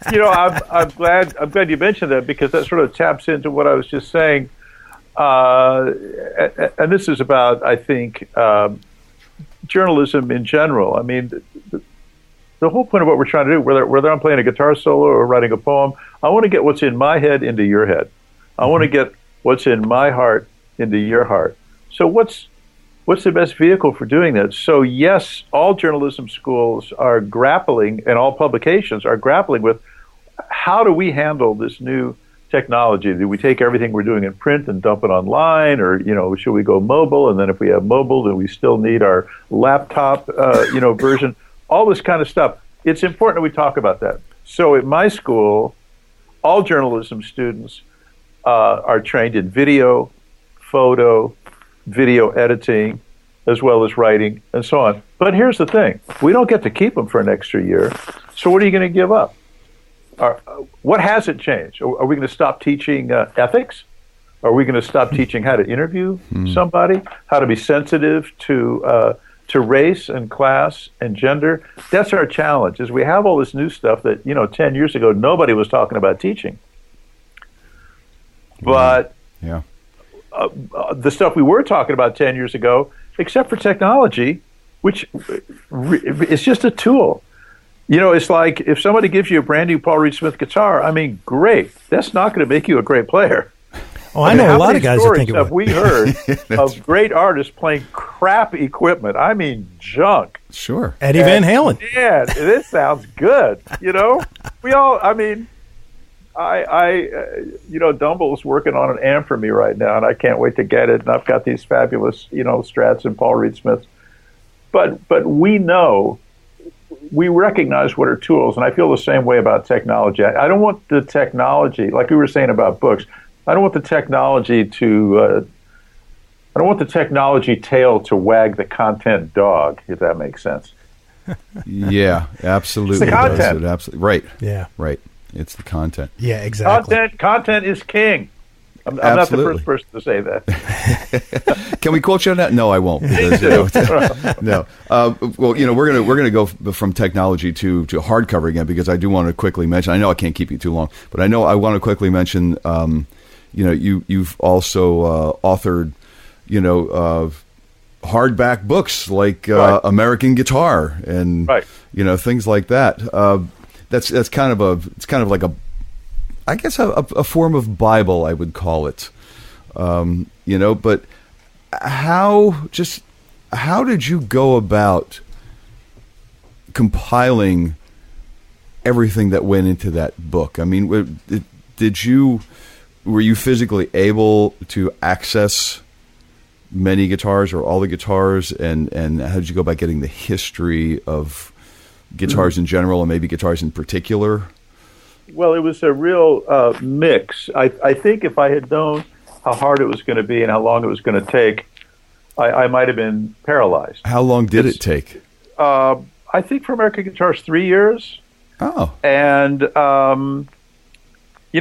I'm glad you mentioned that, because that sort of taps into what I was just saying. And this is about, I think, journalism in general. I mean, the whole point of what we're trying to do, whether I'm playing a guitar solo or writing a poem, I want to get what's in my head into your head. I want to get what's in my heart into your heart. So what's the best vehicle for doing that? So yes, all journalism schools are grappling, and all publications are grappling with, how do we handle this new technology? Do we take everything we're doing in print and dump it online, or should we go mobile? And then if we have mobile, then we still need our laptop version. All this kind of stuff. It's important that we talk about that. So at my school, all journalism students are trained in video, photo, video editing, as well as writing, and so on. But here's the thing: we don't get to keep them for an extra year. So what are you going to give up? What hasn't changed? Are we going to stop teaching ethics? Are we going to stop teaching how to interview somebody, how to be sensitive to to race and class and gender. That's our challenge, is we have all this new stuff that, 10 years ago, nobody was talking about teaching. But the stuff we were talking about 10 years ago, except for technology, which is just a tool. It's like if somebody gives you a brand new Paul Reed Smith guitar, I mean, great. That's not going to make you a great player. Oh, I know a lot of guys that think it would. Have we heard of great artists playing crap equipment? I mean, junk. Sure. Eddie Van Halen. Yeah, this sounds good. We all, I mean, Dumble's working on an amp for me right now, and I can't wait to get it. And I've got these fabulous, Strats and Paul Reed Smiths. But we know, we recognize what are tools, and I feel the same way about technology. I don't want the technology, like we were saying about books, I don't want the technology tail to wag the content dog, if that makes sense. Yeah, absolutely. It's the content. Absolutely. Right. Yeah. Right. It's the content. Yeah, exactly. Content is king. I'm not the first person to say that. Can we quote you on that? No, I won't. Because, no. Well, we're gonna go from technology to hardcover again, because I do want to quickly mention. I know I can't keep you too long, but I want to quickly mention. You've also authored, hardback books like American Guitar and things like that. That's kind of like I guess a form of Bible, I would call it. But how did you go about compiling everything that went into that book? I mean, were you physically able to access many guitars or all the guitars, and how did you go about getting the history of guitars in general and maybe guitars in particular? Well, it was a real mix. I think if I had known how hard it was going to be and how long it was going to take, I might have been paralyzed. How long did it take? I think for American Guitars, 3 years. Oh. And,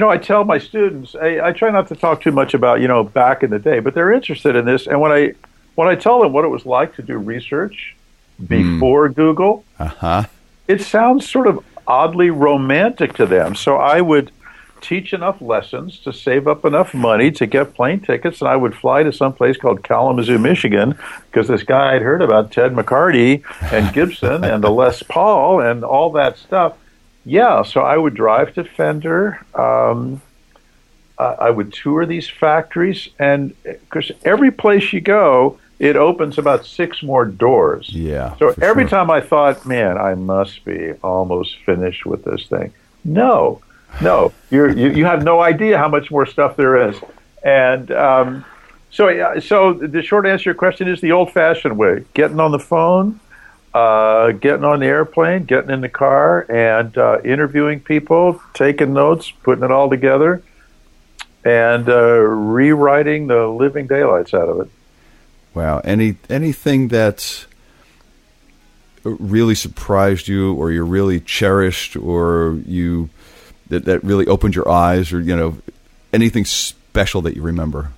I tell my students, I try not to talk too much about, back in the day, but they're interested in this. And when I tell them what it was like to do research before Google, it sounds sort of oddly romantic to them. So I would teach enough lessons to save up enough money to get plane tickets, and I would fly to some place called Kalamazoo, Michigan, because this guy I'd heard about, Ted McCarty and Gibson and the Les Paul and all that stuff. Yeah, so I would drive to Fender. I would tour these factories, and because every place you go, it opens about 6 more doors. Yeah. So every time I thought, man, I must be almost finished with this thing. No, you have no idea how much more stuff there is. And so the short answer to your question is the old-fashioned way: getting on the phone, getting on the airplane, getting in the car, and interviewing people, taking notes, putting it all together, and rewriting the living daylights out of it. Wow. Anything that really surprised you, or you really cherished, or you that really opened your eyes, or anything special that you remember?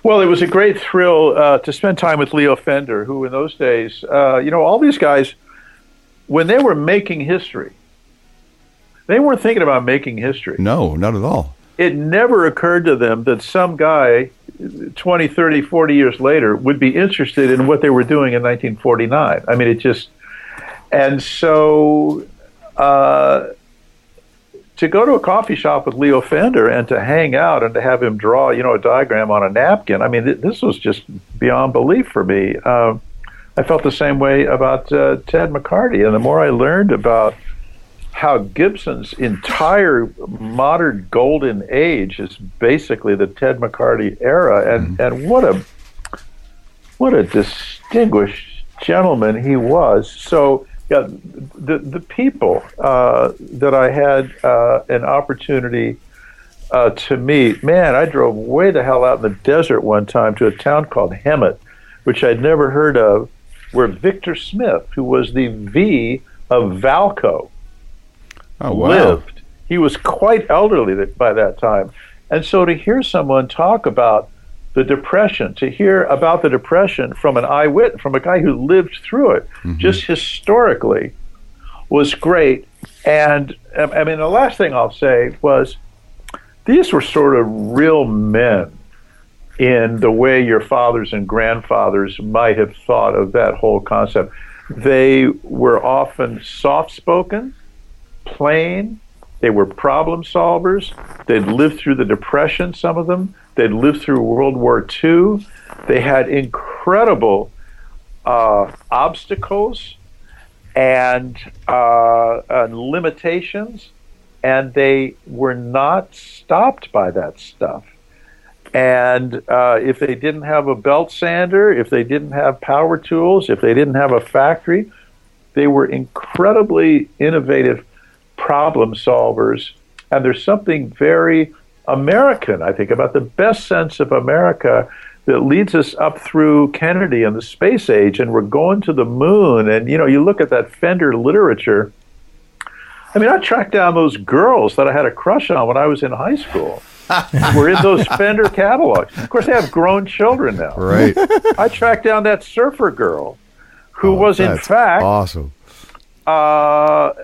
Well, it was a great thrill to spend time with Leo Fender, who in those days, all these guys, when they were making history, they weren't thinking about making history. No, not at all. It never occurred to them that some guy 20, 30, 40 years later would be interested in what they were doing in 1949. I mean, and so to go to a coffee shop with Leo Fender and to hang out and to have him draw, a diagram on a napkin, I mean, this was just beyond belief for me. I felt the same way about Ted McCarty, and the more I learned about how Gibson's entire modern golden age is basically the Ted McCarty era, and what a distinguished gentleman he was. So yeah, the people that I had an opportunity to meet, man, I drove way the hell out in the desert one time to a town called Hemet, which I'd never heard of, where Victor Smith, who was the V of Valco, lived. He was quite elderly by that time. And so to hear someone talk about the Depression, to hear about the Depression from an eyewitness, from a guy who lived through it, just historically, was great. And I mean, the last thing I'll say was, these were sort of real men in the way your fathers and grandfathers might have thought of that whole concept. They were often soft-spoken, plain. They were problem solvers. They'd lived through the Depression, some of them. They'd lived through World War II. They had incredible obstacles and limitations, and they were not stopped by that stuff. And if they didn't have a belt sander, if they didn't have power tools, if they didn't have a factory, they were incredibly innovative problem solvers. And there's something very American, I think, about the best sense of America that leads us up through Kennedy and the space age, and we're going to the moon. And, you know, you look at that Fender literature. I mean, I tracked down those girls that I had a crush on when I was in high school. We're in those Fender catalogs. Of course, they have grown children now. Right. I tracked down that surfer girl who was, in fact, awesome. A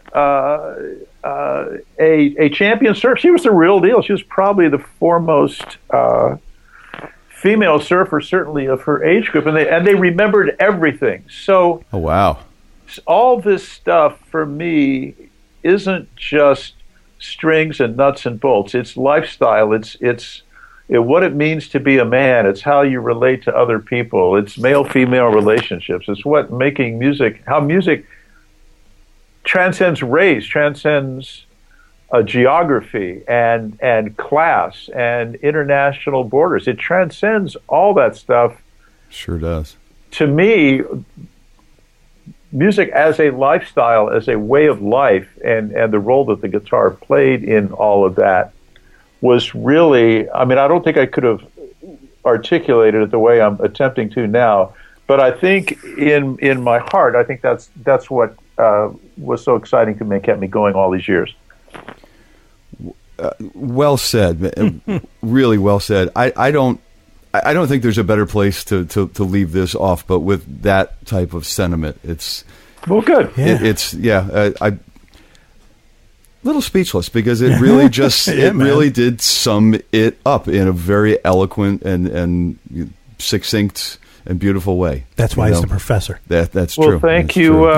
champion surfer. She was the real deal. She was probably the foremost female surfer, certainly of her age group, and they remembered everything. So, oh wow, all this stuff for me isn't just strings and nuts and bolts. It's lifestyle. It's what it means to be a man. It's how you relate to other people. It's male-female relationships. It's what making music, how music transcends race, transcends geography and class and international borders. It transcends all that stuff. Sure does. To me, music as a lifestyle, as a way of life, and the role that the guitar played in all of that was really, I mean, I don't think I could have articulated it the way I'm attempting to now, but I think in my heart, I think that's what was so exciting to me, kept me going all these years. Well said. Really well said. I don't think there's a better place to leave this off, but with that type of sentiment. It's well, good. I'm a little speechless because it really just really did sum it up in a very eloquent and succinct and beautiful way. That's why he's the professor. That's true. Well, thank you.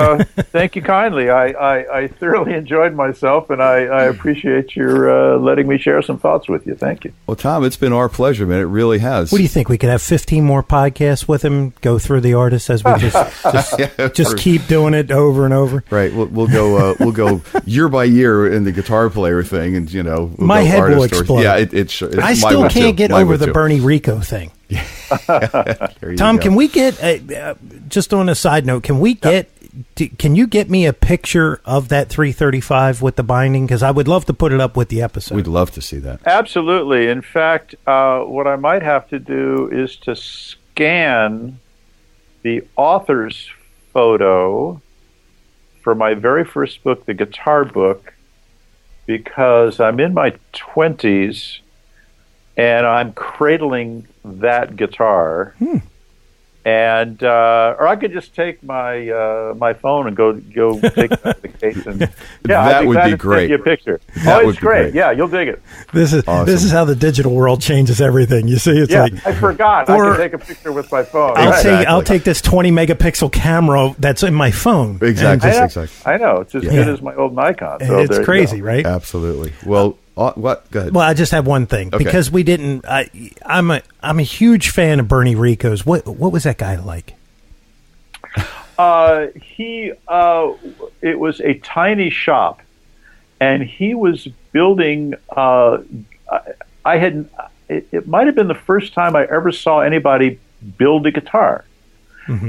Thank you kindly. I thoroughly enjoyed myself, and I appreciate your letting me share some thoughts with you. Thank you. Well, Tom, it's been our pleasure, man. It really has. What do you think? We could have 15 more podcasts with him, go through the artists as we just keep doing it over and over. Right. We'll go year by year in the guitar player thing, and we'll my head will explode. Yeah, I still can't get over the Bernie Rico thing. Tom, can we get just on a side note? Can we get? Can you get me a picture of that 335 with the binding? Because I would love to put it up with the episode. We'd love to see that. Absolutely. In fact, what I might have to do is to scan the author's photo for my very first book, the guitar book, because I'm in my 20s. And I'm cradling that guitar, and or I could just take my my phone and go take it out of the case. And that would be great. Send you a picture. It's great. Yeah, you'll dig it. This is awesome. This is how the digital world changes everything. You see, it's like I forgot. I can take a picture with my phone. I'll take this 20 megapixel camera that's in my phone. Exactly. I know. It's as good as my old Nikon. So it's crazy, right? Absolutely. Well. What? Go ahead. Well, I just have one thing because we didn't. I'm a huge fan of Bernie Rico's. What was that guy like? It was a tiny shop, and he was building. It might have been the first time I ever saw anybody build a guitar,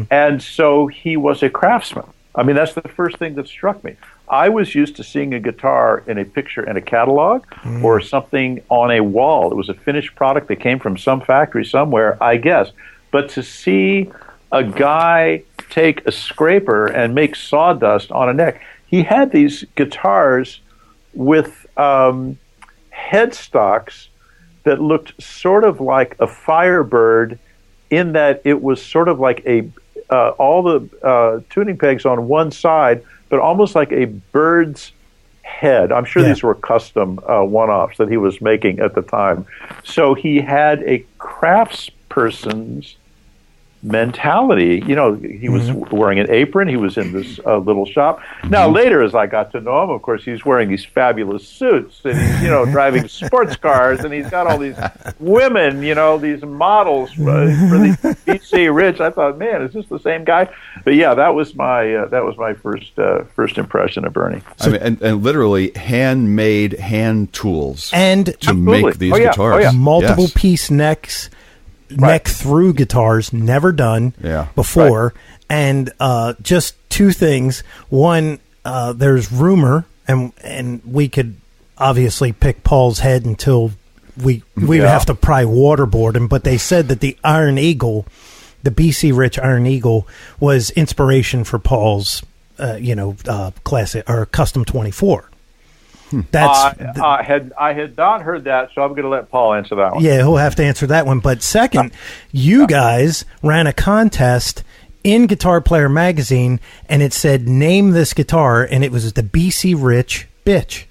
and so he was a craftsman. I mean, that's the first thing that struck me. I was used to seeing a guitar in a picture in a catalog or something on a wall. It was a finished product that came from some factory somewhere, I guess. But to see a guy take a scraper and make sawdust on a neck, he had these guitars with headstocks that looked sort of like a Firebird, in that it was sort of like all the tuning pegs on one side, but almost like a bird's head. I'm sure these were custom one-offs that he was making at the time. So he had a craftsperson's mentality. You know, he was wearing an apron. He was in this little shop. Now, later, as I got to know him, of course, he's wearing these fabulous suits, and he's, you know, driving sports cars, and he's got all these women, you know, these models for the BC Rich. I thought, man, is this the same guy? But yeah, that was my first impression of Bernie. I mean, and literally handmade hand tools and to make these guitars. Oh, yeah. Multiple piece neck through guitars, never done before. And just two things. One, there's rumor, and we could obviously pick Paul's head until we would have to probably waterboard him, but they said that the Iron Eagle, the BC Rich Iron Eagle, was inspiration for Paul's classic or custom 24. I had not heard that, so I'm going to let Paul answer that one. Yeah, he'll have to answer that one. But second, you guys ran a contest in Guitar Player magazine, and it said, name this guitar, and it was the BC Rich Bitch.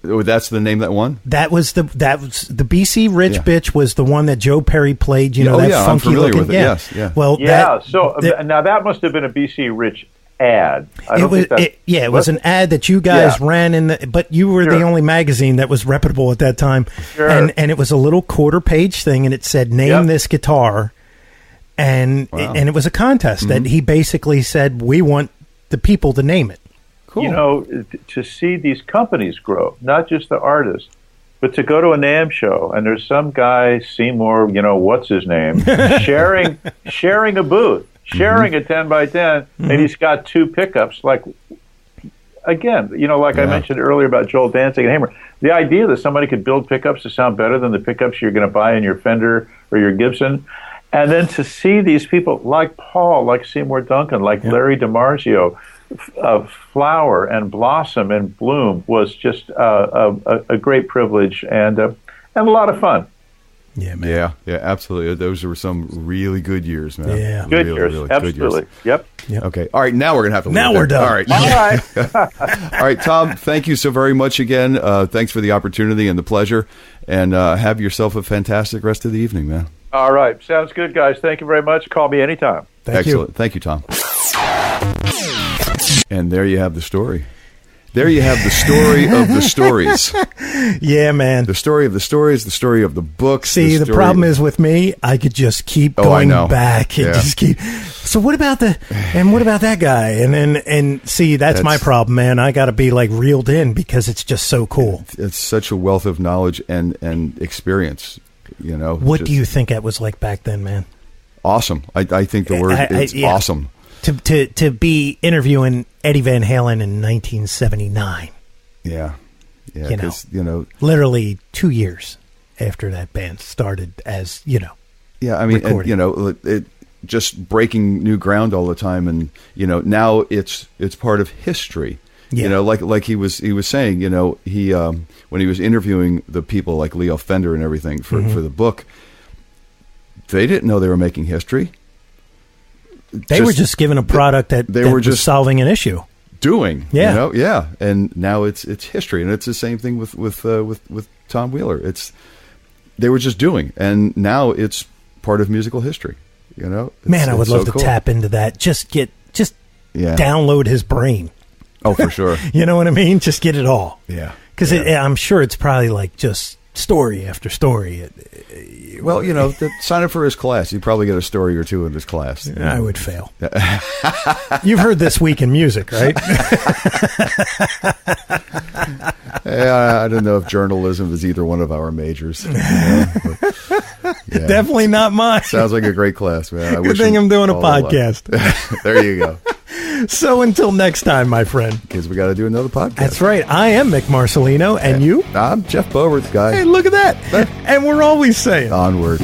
Oh, that's the name that won? That was the BC Rich Bitch was the one that Joe Perry played, that funky I'm familiar looking. with it. Yes, yeah. Well, now that must have been a BC Rich ad. It was an ad that you guys ran but you were the only magazine that was reputable at that time. Sure. And it was a little quarter-page thing, and it said, name this guitar. And it was a contest that he basically said, we want the people to name it. Cool. You know, to see these companies grow, not just the artists, but to go to a NAMM show, and there's some guy, Seymour, what's his name, sharing a booth, sharing a 10x10, and he's got two pickups. Like, again, I mentioned earlier about Joel Danzig and Hamer, the idea that somebody could build pickups to sound better than the pickups you're going to buy in your Fender or your Gibson, and then to see these people like Paul, like Seymour Duncan, like Larry DiMarzio, flower and blossom and bloom was just a great privilege and a lot of fun. Yeah, man. Yeah, absolutely. Those were some really good years, man. Yeah, good years. Absolutely. Good years. Yep. Okay. All right. Now we're gonna have to. Now we're done. All right. All right, Tom. Thank you so very much again. Thanks for the opportunity and the pleasure, and have yourself a fantastic rest of the evening, man. All right. Sounds good, guys. Thank you very much. Call me anytime. Excellent. Thank you, Tom. And there you have the story. There you have the story of the stories. Yeah, man. The story of the stories, the story of the books. See, the problem is with me, I could just keep going back and just keep. So what about that guy? And see, that's my problem, man. I got to be like reeled in because it's just so cool. It's such a wealth of knowledge and experience. What do you think that was like back then, man? Awesome. I think the word is awesome. To be interviewing Eddie Van Halen in 1979. Yeah. Literally 2 years after that band started as, Yeah, I mean, it just breaking new ground all the time, and now it's part of history. Yeah. Like he was saying, he when he was interviewing the people like Leo Fender and everything for the book, they didn't know they were making history. They were just given a product that were just solving an issue. And now it's history, and it's the same thing with Tom Wheeler. They were just doing, and now it's part of musical history. Man, I would love to tap into that. Just download his brain. Oh, for sure. You know what I mean? Just get it all. Yeah, because I'm sure it's probably like just story after story. Well, sign up for his class. You probably get a story or two in his class. I would fail. You've heard This Week in Music, right? I don't know if journalism is either one of our majors. Definitely not mine. Sounds like a great class, man. Good thing I'm doing a podcast. There you go. So until next time, my friend. Because we got to do another podcast. That's right. I am Mick Marcelino, and you? I'm Jeff Bowert, guy. Hey, look at that. And we're always saying. Onward.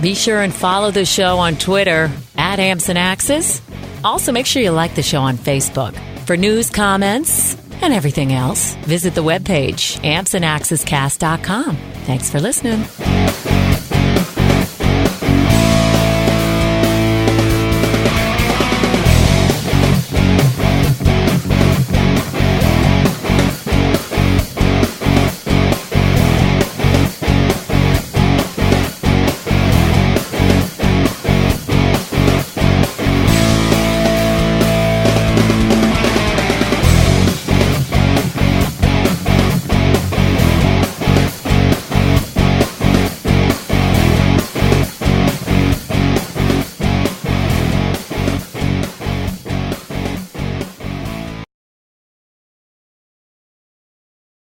Be sure and follow the show on Twitter Amps and Axes. Also, make sure you like the show on Facebook. For news, comments, and everything else, visit the webpage, ampsandaxescast.com. Thanks for listening.